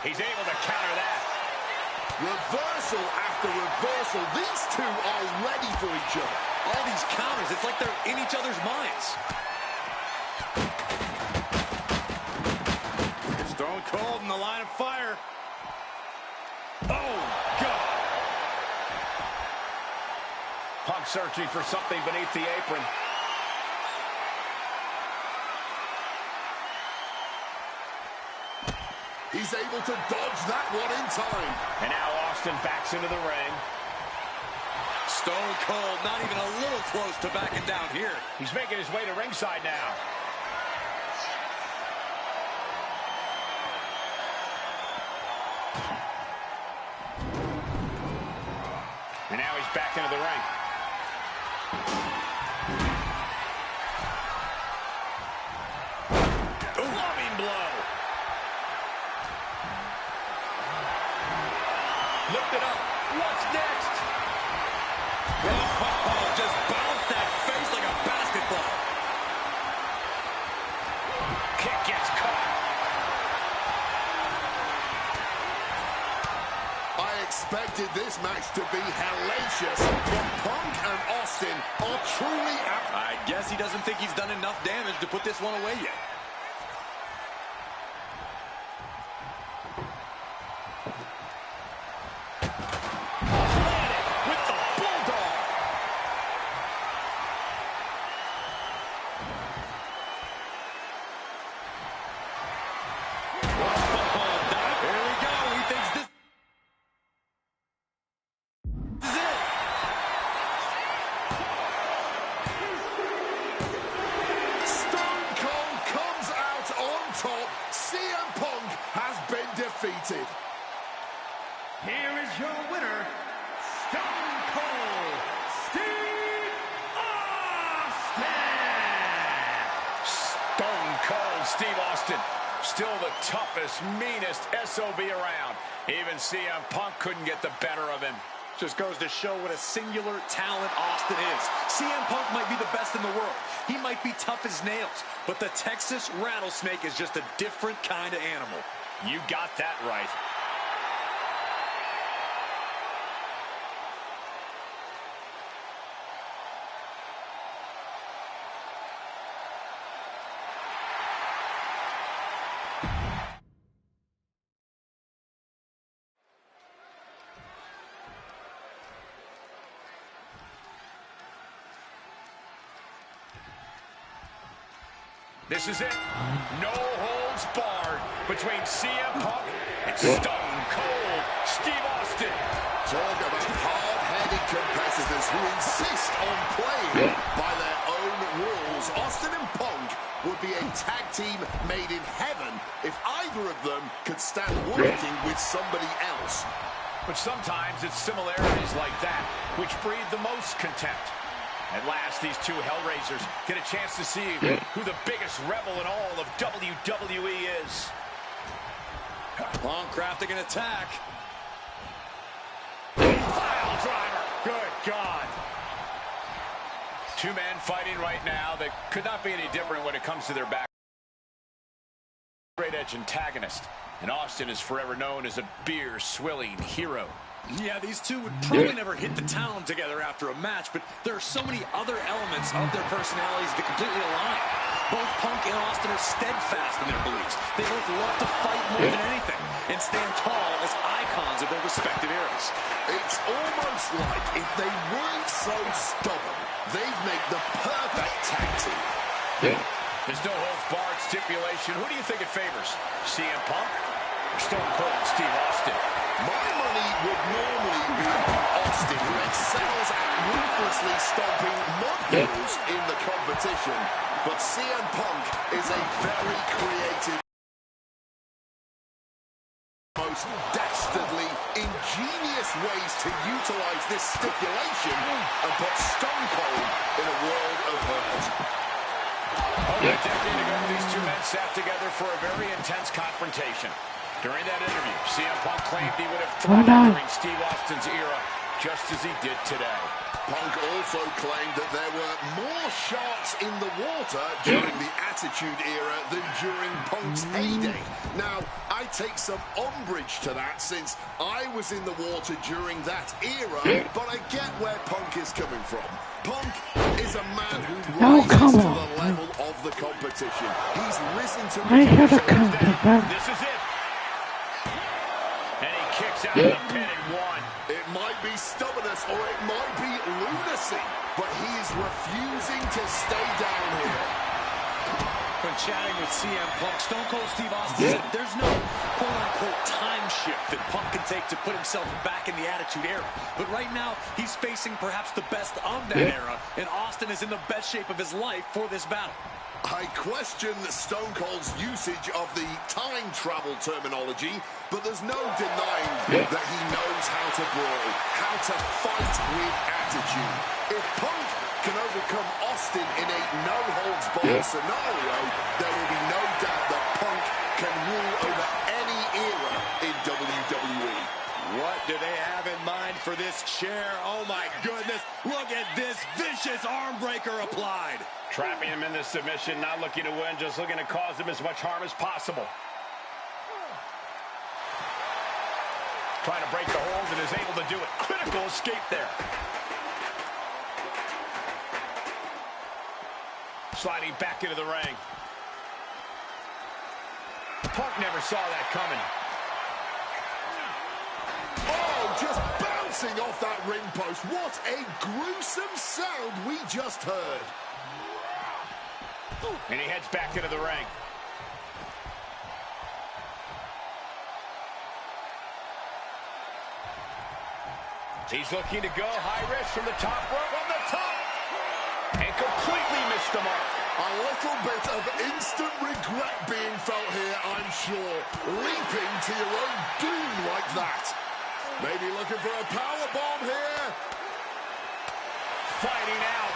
He's able to counter that. Reversal after reversal. These two are ready for each other. All these counters, it's like they're in each other's minds. Stone Cold in the line of fire. Oh, God. Punk searching for something beneath the apron. He's able to dodge that one in time. And now Austin backs into the ring. Stone Cold not even a little close to backing down here. He's making his way to ringside now. And now he's back into the ring. Loving blow. Lift it up. What's next? Oh, just bounced that face like a basketball. Kick gets caught. I expected this match to be hellacious, but Punk and Austin are truly out. I guess he doesn't think he's done enough damage to put this one away yet. CM Punk has been defeated. Here is your winner, Stone Cold Steve Austin. Stone Cold Steve Austin. Still the toughest, meanest SOB around. Even CM Punk couldn't get the better of him. Just goes to show what a singular talent Austin is. CM Punk might be the best in the world. He might be tough as nails. But the Texas Rattlesnake is just a different kind of animal. You got that right. This is it. No holds barred between CM Punk and Stone Cold Steve Austin. Talk about hard-headed competitors who insist on playing by their own rules. Austin and Punk would be a tag team made in heaven if either of them could stand working with somebody else. But sometimes it's similarities like that which breed the most contempt. At last, these two Hellraisers get a chance to see who the biggest rebel in all of WWE is. Punk crafting an attack. Pile driver. Good God. Two men fighting right now that could not be any different when it comes to their back. Great edge antagonist. And Austin is forever known as a beer-swilling hero. Yeah, these two would probably never hit the town together after a match, but there are so many other elements of their personalities that completely align. Both Punk and Austin are steadfast in their beliefs. They both love to fight more than anything and stand tall as icons of their respective eras. It's almost like if they weren't so stubborn, they'd make the perfect tag team. There's no holds barred stipulation. Who do you think it favors? CM Punk or Stone Cold Steve Austin? My money would normally be on Austin, who excels at ruthlessly stomping mud holes in the competition. But CM Punk is a very creative, most dastardly, ingenious ways to utilize this stipulation and put Stone Cold in a world of hurt. Over a decade ago, these two men sat together for a very intense confrontation. During that interview, CM Punk claimed he would have thrived during Steve Austin's era just as he did today. Punk also claimed that there were more sharks in the water during the Attitude Era than during Punk's heyday. Now, I take some umbrage to that since I was in the water during that era, but I get where Punk is coming from. Punk is a man who rises to the level of the competition. He's risen to the This is it. And he kicks out of the pin and won. It might be stubbornness or it might be lunacy, but he is refusing to stay down here. When chatting with CM Punk, Stone Cold Steve Austin said there's no quote-unquote time shift that Punk can take to put himself back in the Attitude Era. But right now, he's facing perhaps the best of that era, and Austin is in the best shape of his life for this battle. I question Stone Cold's usage of the time travel terminology, but there's no denying that he knows how to brawl, how to fight with attitude. If Punk can overcome Austin in a no-holds-barred scenario, there will be no doubt that Punk can rule over any era in WWE. What do they have in mind for this chair? Oh my goodness, look at this vicious arm breaker applied. Trapping him in this submission, not looking to win, just looking to cause him as much harm as possible. Trying to break the hold and is able to do it. Critical escape there. Sliding back into the ring. Punk never saw that coming. Oh, just bouncing off that ring post. What a gruesome sound we just heard. And he heads back into the ring. He's looking to go high risk from the top rope on the top. And completely missed the mark. A little bit of instant regret being felt here, I'm sure. Leaping to your own doom like that. Maybe looking for a power bomb here. Fighting out.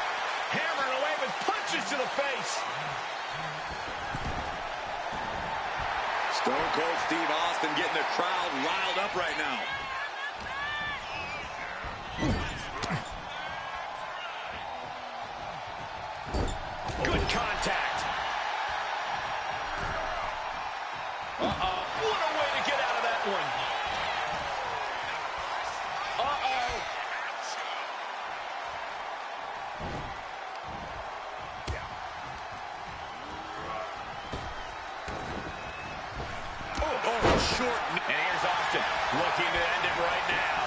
Hammering away with punches to the face. Stone Cold Steve Austin getting the crowd riled up right now. Good contact. Uh-oh. What a way to get out of that one. Uh-oh. Oh, short. And here's Austin looking to end it right now.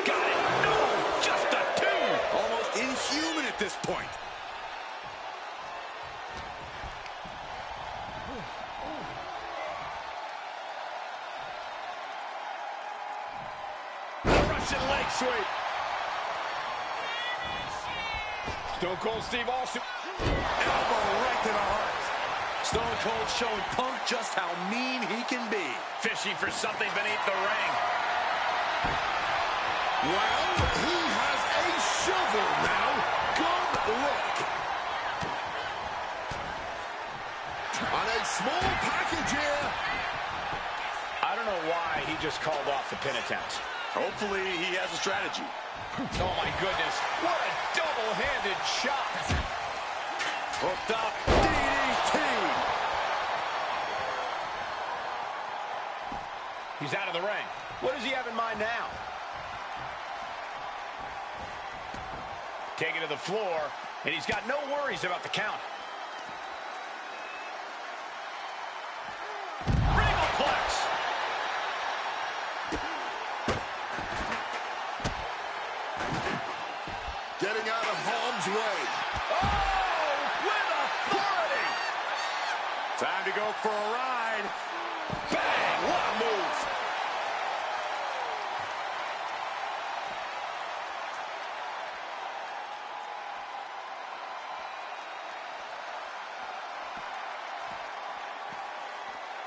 Got it. No, just a two. Almost inhuman at this point. Russian leg sweep. Stone Cold Steve Austin. Elbow right to the heart. Stone Cold showing Punk just how mean he can be. Fishing for something beneath the ring. Well, he has a shovel now. Good luck. And a small package here. I don't know why he just called off the pin attempt. Hopefully he has a strategy. Oh my goodness, what a double-handed shot. Hooked up, DDT. He's out of the ring. What does he have in mind now? Taking to the floor, and he's got no worries about the count. Regalplex. Getting out of harm's way. Oh, with authority. Time to go for a ride. Bang, what a move.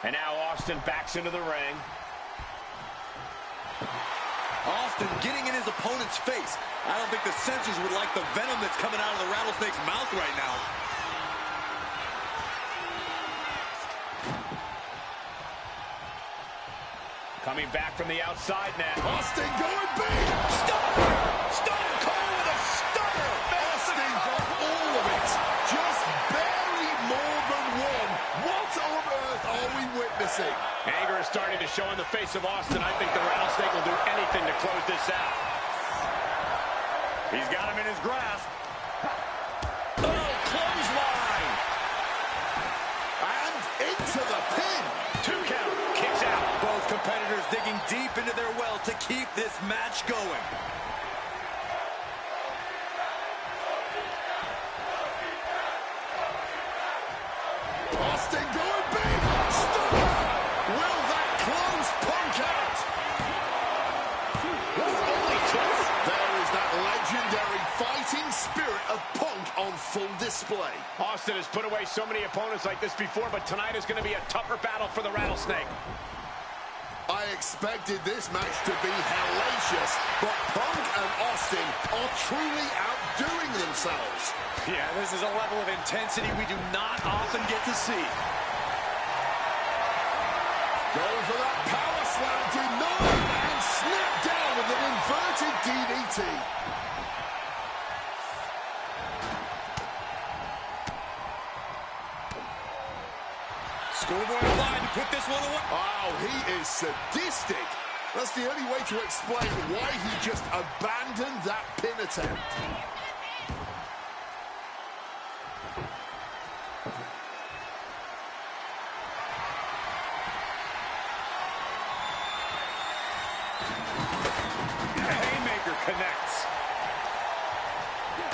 And now Austin backs into the ring. Austin getting in his opponent's face. I don't think the censors would like the venom that's coming out of the rattlesnake's mouth right now. Coming back from the outside now. Austin going big. Stunner! Stone Cold with a stunner! Austin got all of it. Just barely more than one. What on earth are we witnessing? Anger is starting to show in the face of Austin. I think the Rattlesnake will do anything to close this out. He's got him in his grasp. Oh, clothesline! And into the pin. 2 count. Kicks out. Both competitors digging deep into their well to keep this match going. Austin going big. Stunner. Will that close Punk out? Only 2. There is that legendary fighting spirit of Punk on full display. Austin has put away so many opponents like this before, but tonight is going to be a tougher battle for the Rattlesnake. I expected this match to be hellacious, but Punk and Austin are truly outdoing themselves. Yeah, this is a level of intensity we do not often get to see. Going for that power slam, denied, and snapped down with an inverted DDT. Schoolboy alive to put this one away. Oh, he is sadistic. That's the only way to explain why he just abandoned that pin attempt. Haymaker connects.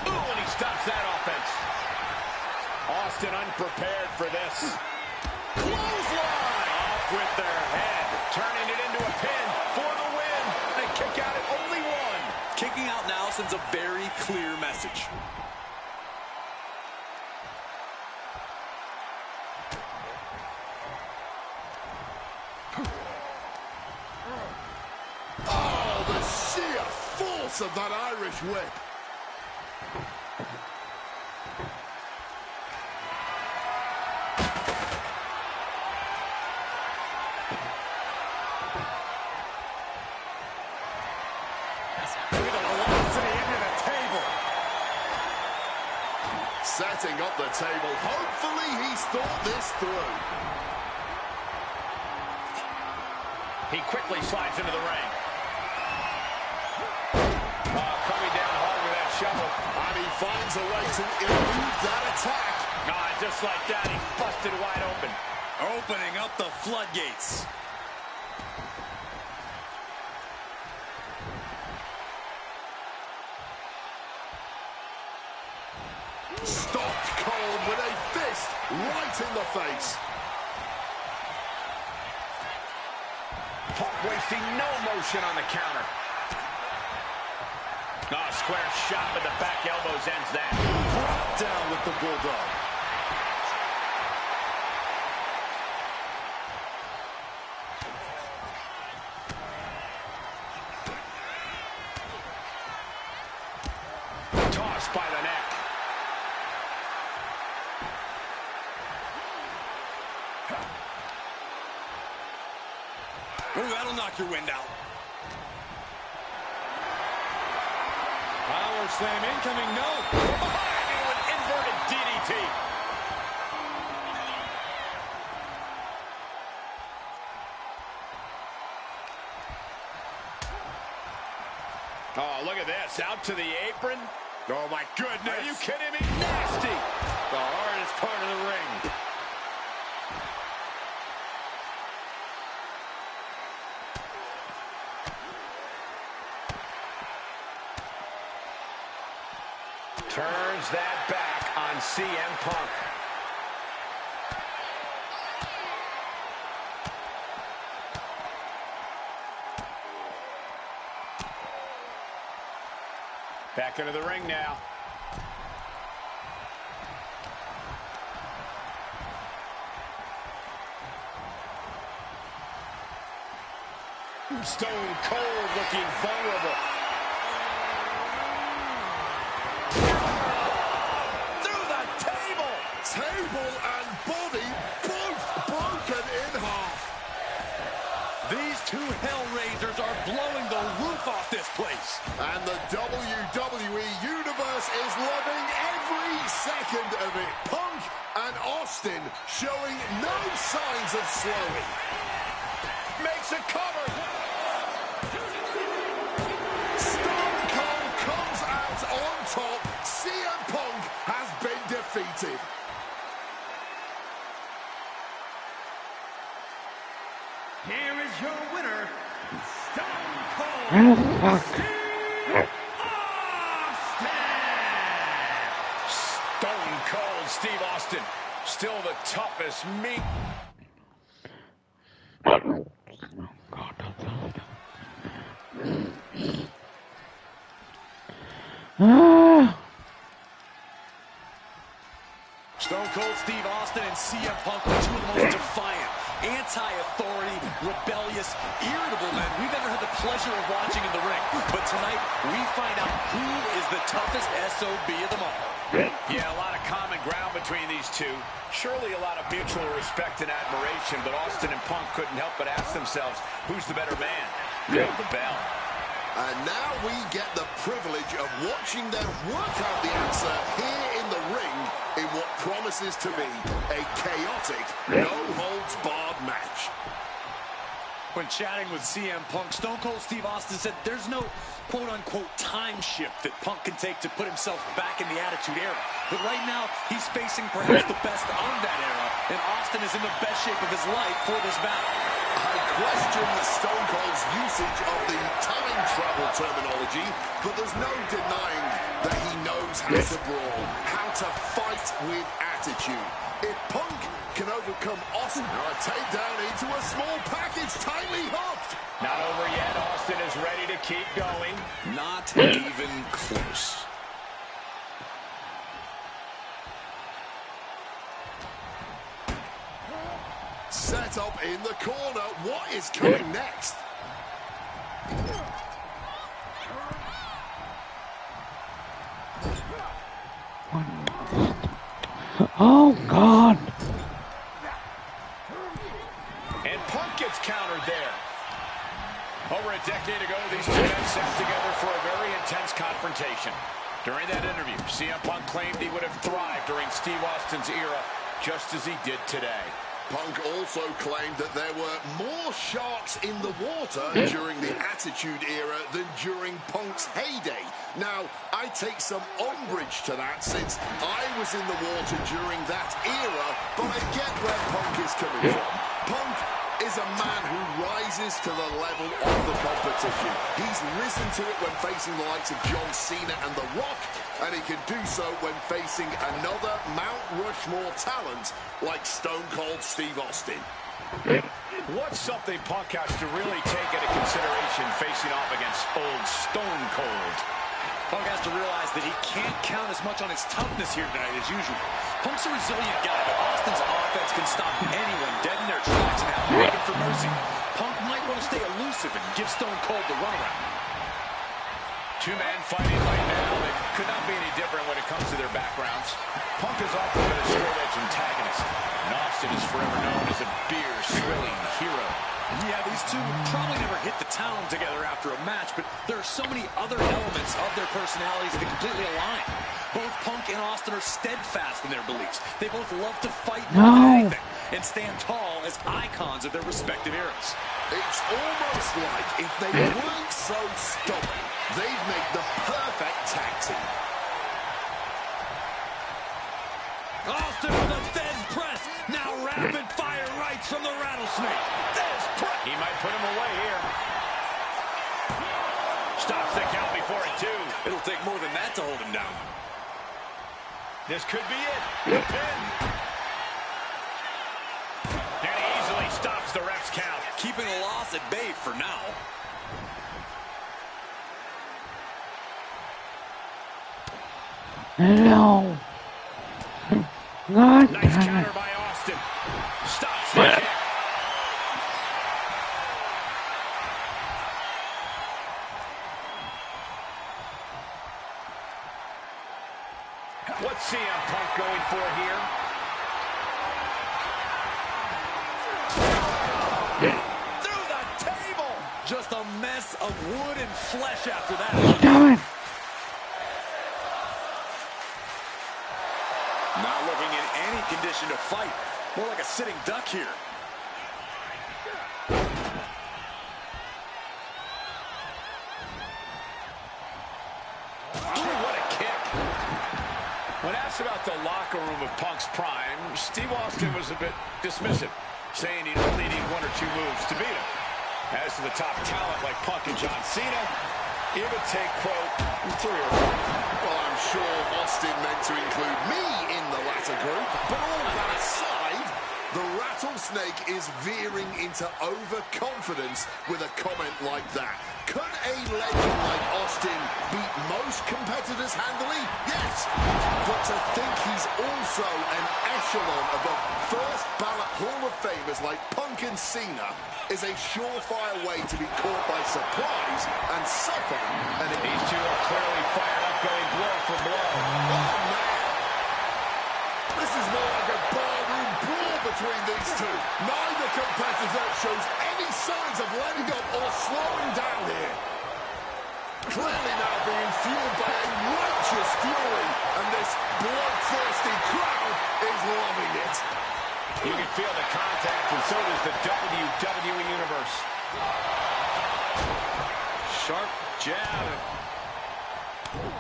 Ooh, and he stops that offense. Austin unprepared for this. Clothesline! Off with their head. Turning it into a pin for the win. And a kick out at only 1. Kicking out now sends a very clear message. Oh, the sheer force of that Irish whip. Setting up the table. Hopefully he's thought this through. He quickly slides into the ring. Coming down hard with that shovel. And he finds a way to elude that attack. Just like that, he's busted wide open. Opening up the floodgates. Stopped cold with a fist right in the face. Punk wasting no motion on the counter. Square shot with the back elbows ends that. Brought down with the bulldog. Tossed by the neck. Ooh, that'll knock your wind out. Power slam incoming, no. From behind into an inverted DDT. Oh, look at this. Out to the apron. Oh, my goodness. Are you kidding me? Nasty. The hardest part of the ring. Turns that back on CM Punk. Back into the ring now. Stone Cold looking vulnerable. Through the table! Table and body both broken in half. These two Hellraisers are blowing the roof off this place. And the WWE Universe is loving every second of it. Punk and Austin showing no signs of slowing. Makes a cover. Stone Cold comes out on top. CM Punk has been defeated. Here is your winner, Stone Cold Oh, fuck. Steve Austin. Stone Cold Steve Austin, still the toughest meat. Oh, God. Stone Cold Steve Austin and CM Punk are two of the most defiant, anti-authority, rebellious, irritable men we've ever had the pleasure of watching in the ring. But tonight, we find out who is the toughest SOB of them all. Yeah, a lot of common ground between these two. Surely a lot of mutual respect and admiration, but Austin and Punk couldn't help but ask themselves, who's the better man? Ring the bell. And now we get the privilege of watching them work out the answer here in the ring in what promises to be a chaotic, no-holds-barred match. When chatting with CM Punk, Stone Cold Steve Austin said there's no quote-unquote time shift that Punk can take to put himself back in the Attitude Era. But right now, he's facing perhaps the best of that era, and Austin is in the best shape of his life for this battle. I question the Stone Cold's usage of the time travel terminology, but there's no denying that he knows how to brawl, how to fight with attitude. If Punk can overcome Austin, now a takedown into a small package, tightly hooked. Not over yet. Austin is ready to keep going. Not even close. Set up in the corner. What is coming next? Oh, God. And Punk gets countered there. Over a decade ago, these two men sat together for a very intense confrontation. During that interview, CM Punk claimed he would have thrived during Steve Austin's era, just as he did today. Punk also claimed that there were more sharks in the water during the Attitude Era than during Punk's heyday. Now, I take some umbrage to that since I was in the water during that era, but I get where Punk is coming from. Punk is a man who rises to the level of the competition. He's risen to it when facing the likes of John Cena and The Rock, and he can do so when facing another Mount Rushmore talent like Stone Cold Steve Austin. What's something Punk has to really take into consideration facing off against old Stone Cold? Punk has to realize that he can't count as much on his toughness here tonight as usual. Punk's a resilient guy, but Austin's offense can stop anyone dead in their tracks and have begging for mercy. Punk might want to stay elusive and give Stone Cold the runaround. Two men fighting right now that could not be any different when it comes to their backgrounds. Punk has often been a straight-edge antagonist, and Austin is forever known as a beer-swilling hero. Yeah, these two would probably never hit the town together after a match, but there are so many other elements of their personalities that completely align. Both Punk and Austin are steadfast in their beliefs. They both love to fight more than anything and stand tall as icons of their respective eras. It's almost like if they weren't so stubborn, they'd make the perfect tag team. Austin with a Fez press. Now rapid fire rights from the rattlesnake. Fez press. He might put him away here. Stops the count before it, too. It'll take more than that to hold him down. This could be it. The pin. And he easily stops the ref's count. Keeping the loss at bay for now. No. God Nice damn counter it. by Austin. Stops the kick. What's CM Punk going for here? Through the table. just a mess of wood and flesh after that. Stop it. Not looking in any condition to fight. More like a sitting duck here. What a kick. When asked about the locker room of Punk's prime, Steve Austin was a bit dismissive, saying he'd only need 1 or 2 moves to beat him. As to the top talent like Punk and John Cena, it would take, quote, 3 or 4. Well, I'm sure Austin meant to include me in the latter group, but all that aside, the rattlesnake is veering into overconfidence with a comment like that. Could a legend like Austin beat most competitors handily? Yes. But to think he's also an echelon above first ballot Hall of Famers like Punk and Cena is a surefire way to be caught by surprise and suffer. And These two are clearly fired up, going blow for blow. oh, man. This is more like a barroom brawl between these two. Neither competitor shows any signs of letting up or slowing down here. Clearly now being fueled by a righteous fury, and this bloodthirsty crowd is loving it. You can feel the contact, and so does the WWE Universe. Sharp jab.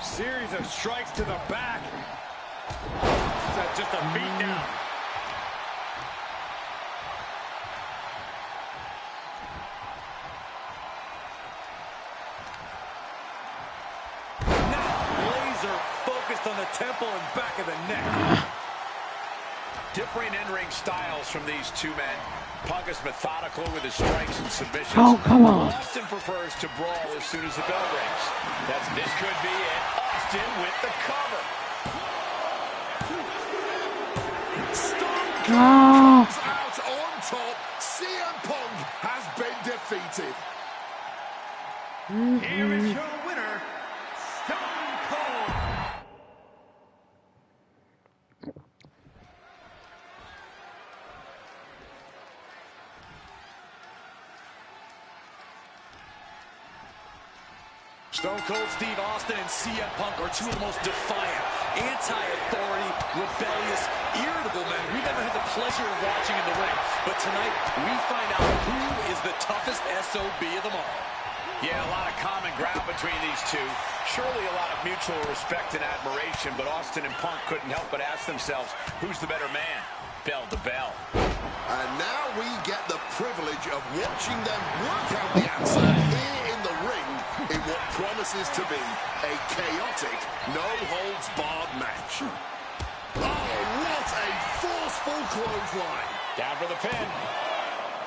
Series of strikes to the back. That's just a beatdown. Now laser focused on the temple and back of the neck. Differing in-ring styles from these two men. Punk is methodical with his strikes and submissions. Oh, come on. Austin prefers to brawl as soon as the bell rings. This could be it. Austin with the cover. Stone Cold No. comes out on top. CM Punk has been defeated. Here is your winner, Stone Cold. Stone Cold Steve Austin and CM Punk are two of the most defiant, anti-authority, rebellious, irritable men we've ever had the pleasure of watching in the ring. But tonight, we find out who is the toughest SOB of them all. Yeah, a lot of common ground between these two. Surely a lot of mutual respect and admiration, but Austin and Punk couldn't help but ask themselves, who's the better man? Bell to bell. And now we get the privilege of watching them work out the answer here in the ring in what promises to be a chaotic, no-holds-barred match. Oh, what a forceful clothesline. Down for the pin.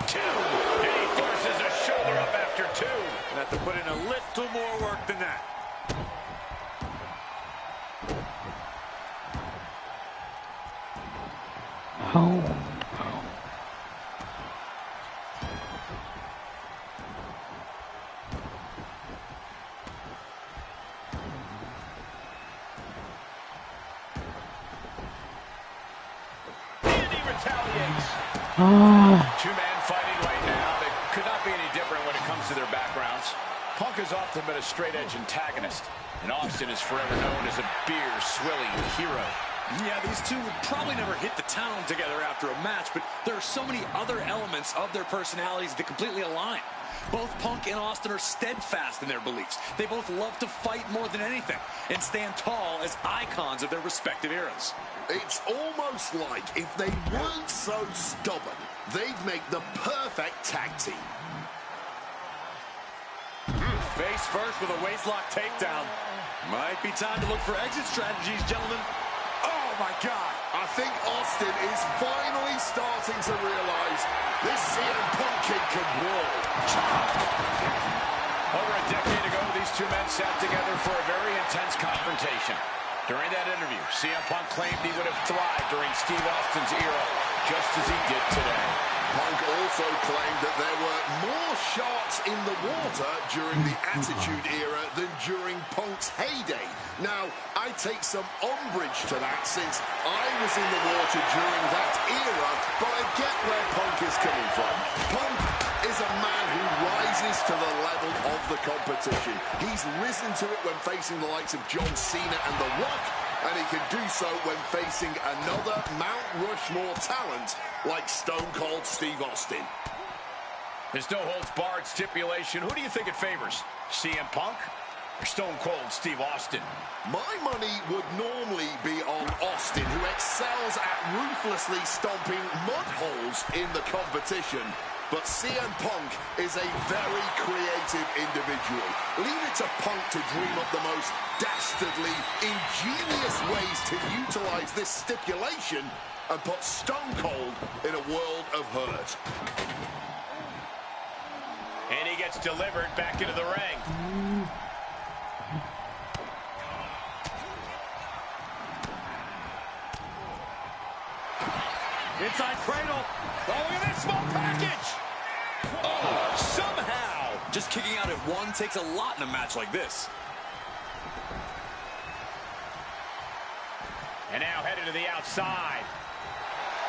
2. And he forces a shoulder up after 2. Gonna have to put in a little more work than that. Oh. And he retaliates. Ah. 2-man fighting right now. They could not be any different when it comes to their backgrounds. Punk has often been a straight-edge antagonist, and Austin is forever known as a beer-swilling hero. Yeah, these two would probably never hit the town together after a match, but there are so many other elements of their personalities that completely align. Both Punk and Austin are steadfast in their beliefs. They both love to fight more than anything and stand tall as icons of their respective eras. It's almost like if they weren't so stubborn, they'd make the perfect tag team. Face first with a waistlock takedown. Might be time to look for exit strategies, gentlemen. Oh, my God. I think Austin is finally starting to realize this CM Punk kid can brawl. Over a decade ago, these two men sat together for a very intense confrontation. During that interview, CM Punk claimed he would have thrived during Steve Austin's era, just as he did today. Punk also claimed that there were more sharks in the water during the Attitude Era than during Punk's heyday. Now, I take some umbrage to that since I was in the water during that era, but I get where Punk is coming from. Punk is a man who rises to the level of the competition. He's risen to it when facing the likes of John Cena and The Rock, and he can do so when facing another Mount Rushmore talent like Stone Cold Steve Austin. There's no holds barred stipulation. Who do you think it favors? CM Punk or Stone Cold Steve Austin? My money would normally be on Austin, who excels at ruthlessly stomping mud holes in the competition. But CM Punk is a very creative individual. Leave it to Punk to dream up the most dastardly, ingenious ways to utilize this stipulation and put Stone Cold in a world of hurt. And he gets delivered back into the ring. Inside cradle. Oh, look at this small package. Oh, somehow. Just kicking out at one takes a lot in a match like this. And now headed to the outside.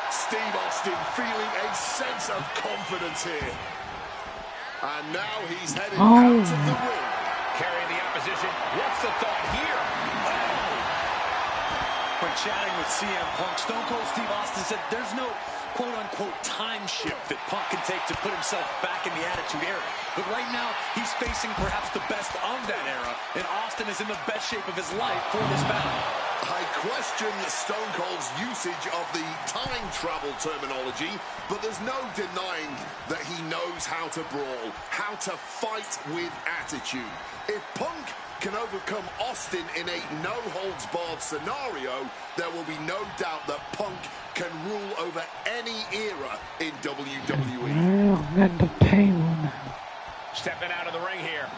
Steve Austin feeling a sense of confidence here. And now he's headed out of the ring. Carrying the opposition. What's the thought here? When chatting with CM Punk, Stone Cold Steve Austin said there's no quote-unquote time shift that Punk can take to put himself back in the Attitude Era. But right now, he's facing perhaps the best of that era, and Austin is in the best shape of his life for this battle. I question Stone Cold's usage of the time travel terminology, but there's no denying that he knows how to brawl, how to fight with attitude. If Punk can overcome Austin in a no-holds-barred scenario, there will be no doubt that Punk can rule over any era in WWE. I'm at the table now. Stepping out of the ring here.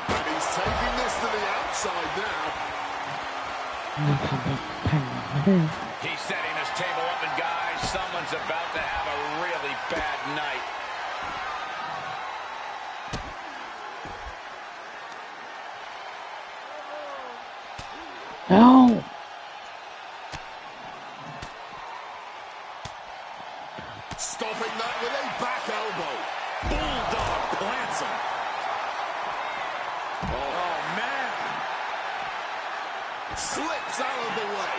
And he's taking this to the outside now. That's a big table. He's setting his table up, and guys, someone's about to have a really bad night. No! Stopping that with a back elbow. Bulldog plants him. Oh, man. Slips out of the way.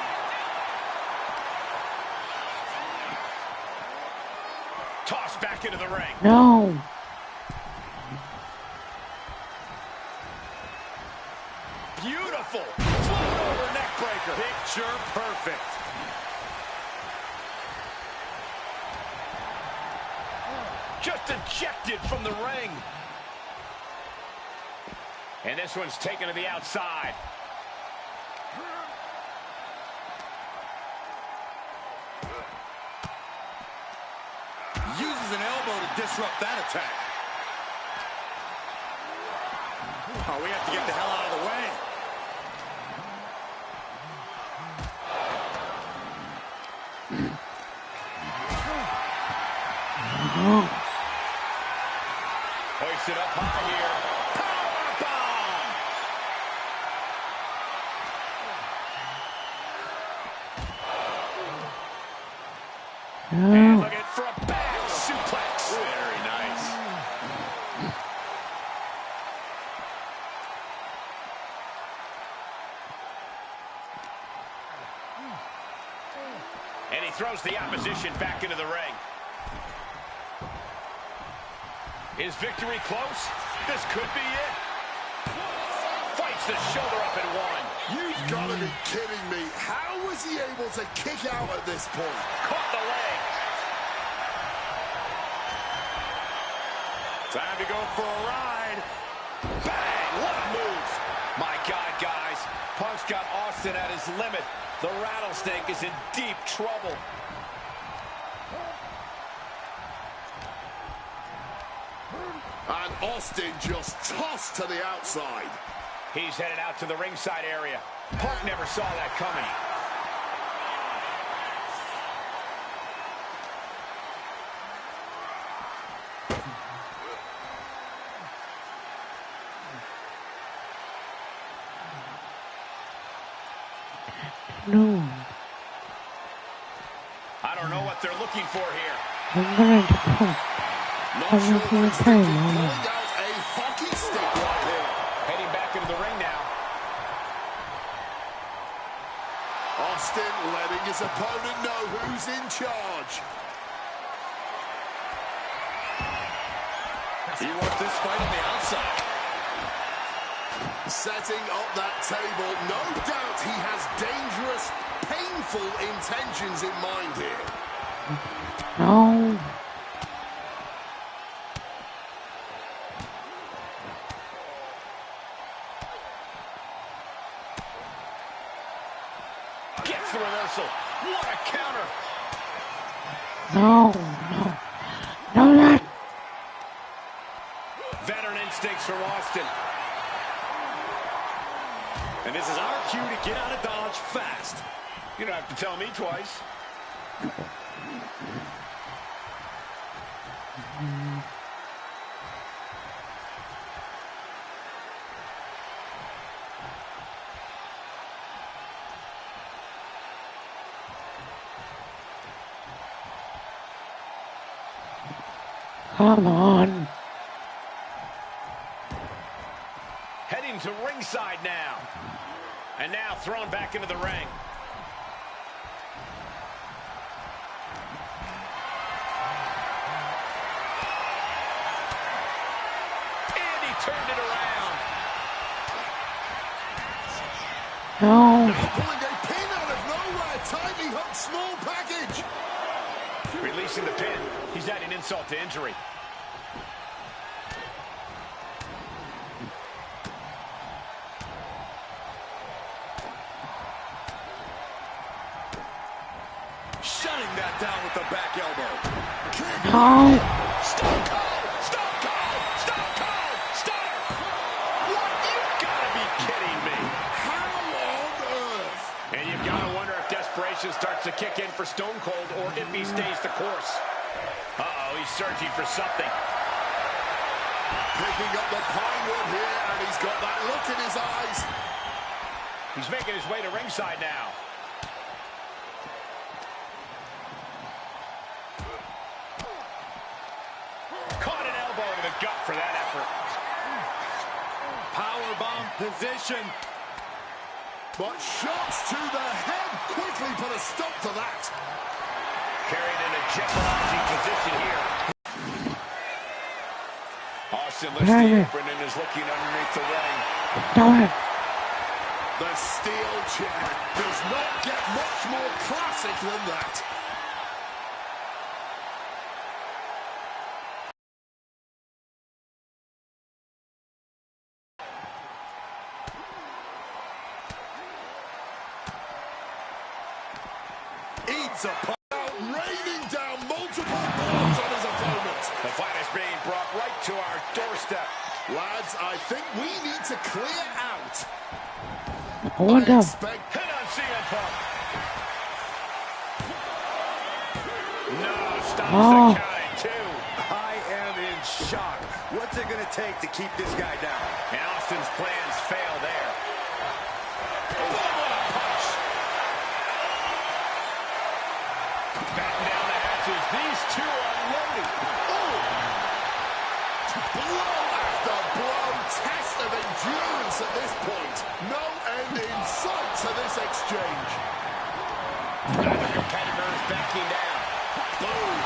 Tossed back into the ring. No! Beautiful. Float over neck breaker. Picture perfect. Just ejected from the ring. And this one's taken to the outside. Uses an elbow to disrupt that attack. Oh, we have to get the hell out of the way. Hoisted up high here. Powerbomb! No! And looking for a back suplex. Very nice. And he throws the opposition back into the ring. Is victory close? This could be it. Fights the shoulder up and one. You've got to be kidding me. How was he able to kick out at this point? Caught the leg. Time to go for a ride. Bang! What a move. My God, guys. Punk's got Austin at his limit. The rattlesnake is in deep trouble. And Austin just tossed to the outside. He's headed out to the ringside area. Punk never saw that coming. No. I don't know what they're looking for here. I'm going to put everything okay, Pulling out a hockey stick right here. Heading back into the ring now. Austin letting his opponent know who's in charge. He wants this fight on the outside. Setting up that table. No doubt he has dangerous, painful intentions in mind here. No. Gets the reversal. What a counter. No. No, that. Veteran instincts from Austin. And this is our cue to get out of Dodge fast. You don't have to tell me twice. Come on. Heading to ringside now. And now thrown back into the ring. And he turned it around. No. Pulling a pin out of nowhere. Tiny hook, small package. Releasing the pin. He's adding insult to injury. Shutting that down with the back elbow. No. Stone Cold! Stone Cold! Stone Cold! Stunner! What? You've got to be kidding me. How on earth? And you've got to wonder if desperation starts to kick in for Stone Cold or if he stays the course. Uh-oh, he's searching for something. Picking up the pine wood here, and he's got that look in his eyes. He's making his way to ringside now. Caught an elbow to the gut for that effort. Powerbomb position. But shots to the head quickly put a stop to that. Carried in a jeopardizing position here. Austin lifts the apron and is looking underneath the ring. No. The steel chair does not get much more classic than that. Eats a punch, raining down multiple blows on his opponent. The fight is being brought right to our doorstep. Lads, I think we need to clear out. What up? Hit on CM Punk. No, stops the count at 2. I am in shock. What's it going to take to keep this guy down? And Austin's plans fail there. Oh, what a punch. Batten down the hatches. These two are loaded. Blow after blow, test of endurance at this point. No end in sight to this exchange. Neither competitor is backing down. Boom.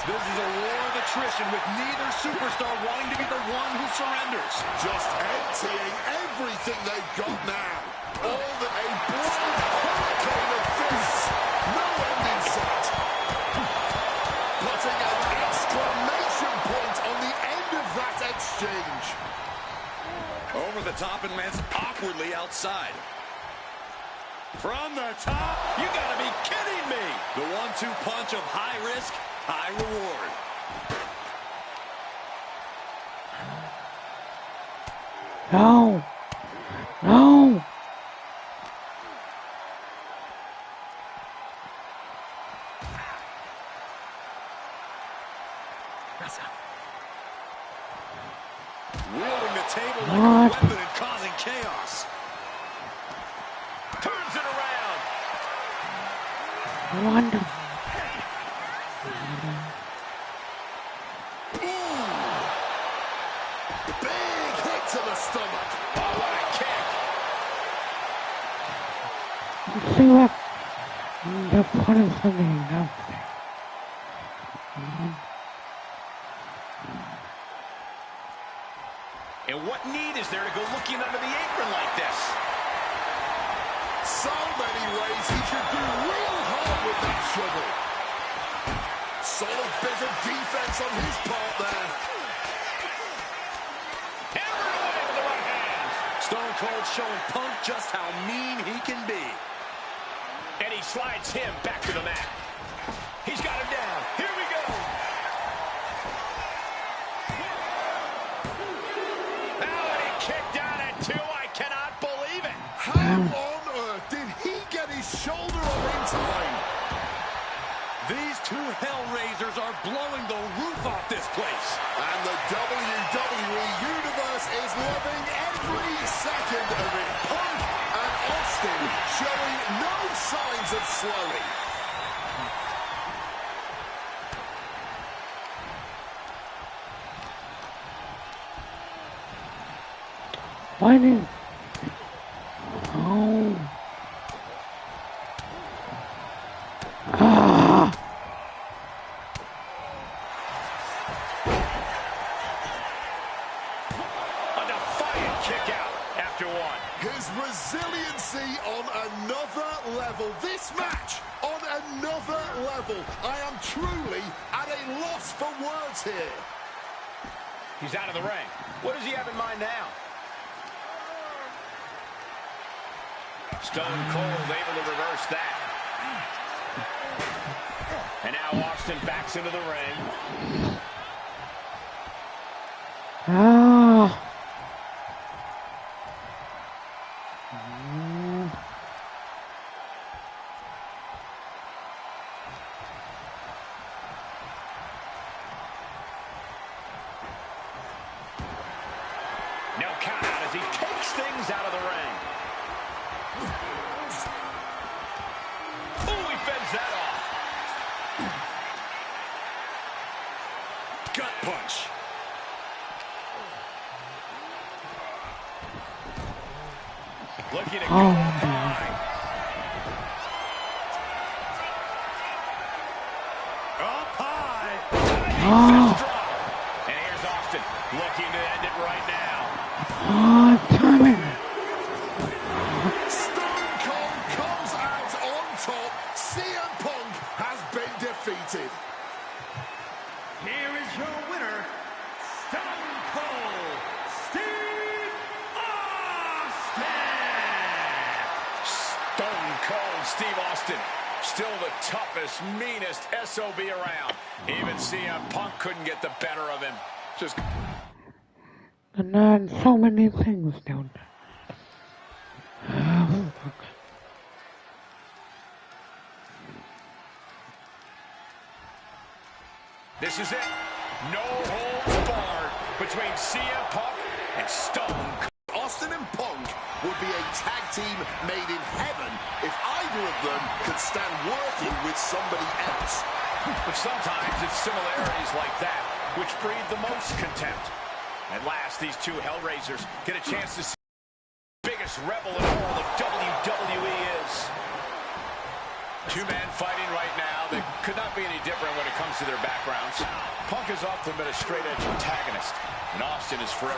This is a war of attrition with neither superstar wanting to be the one who surrenders. Just emptying everything they've got now. All that a blind hurricane of fists. No end in sight. Putting an exclamation point on the end of that exchange. Over the top and lands awkwardly outside. From the top, you gotta be kidding me. The 1-2 punch of high risk, high reward. No. No. Wielding the table like What? a weapon and causing chaos. Wonderful. Big hit to the stomach. Oh, what a kick. See what the point of something else. And what need is there to go looking under the apron like this? So many ways he could do real hard with that shovel. Solid bit of defense on his part there. Hammered away with the right hand. Stone Cold showing Punk just how mean he can be. And he slides him back to the mat. He's got him down. Here we go. Now and he kicked down at 2. I cannot believe it. How on earth did he get his shoulder up in time? These two Hellraisers are blowing the roof off this place. And the WWE Universe is loving every second of it. Punk and Austin showing no signs of slowing. Why did... Oh... Ah! A defiant kick out after 1. His resiliency on another level. This match on another level. I am truly at a loss for words here. He's out of the ring. What does he have in mind now? Stone Cold able to reverse that. And now Austin backs into the ring. Ah! No count out as he takes things out of the ring. Ooh, he fends that off. Gut punch. Looking to go up high. Up high. Fist drop. And here's Austin looking to end it right now. Oh, damn it! Stone Cold comes out on top. CM Punk has been defeated. Here is your winner, Stone Cold Steve Austin! Stone Cold Steve Austin, still the toughest, meanest SOB around. Even CM Punk couldn't get the better of him. Just... And then so many things down there. Oh, fuck. This is it. No holds barred between CM Punk and Stone Cold. Austin and Punk would be a tag team made in heaven if either of them could stand working with somebody else. But sometimes it's similarities like that which breed the most contempt. At last, these two Hellraisers get a chance to see the biggest rebel in all of WWE is. Two men fighting right now that could not be any different when it comes to their backgrounds. Punk has often been a straight-edge antagonist, and Austin is forever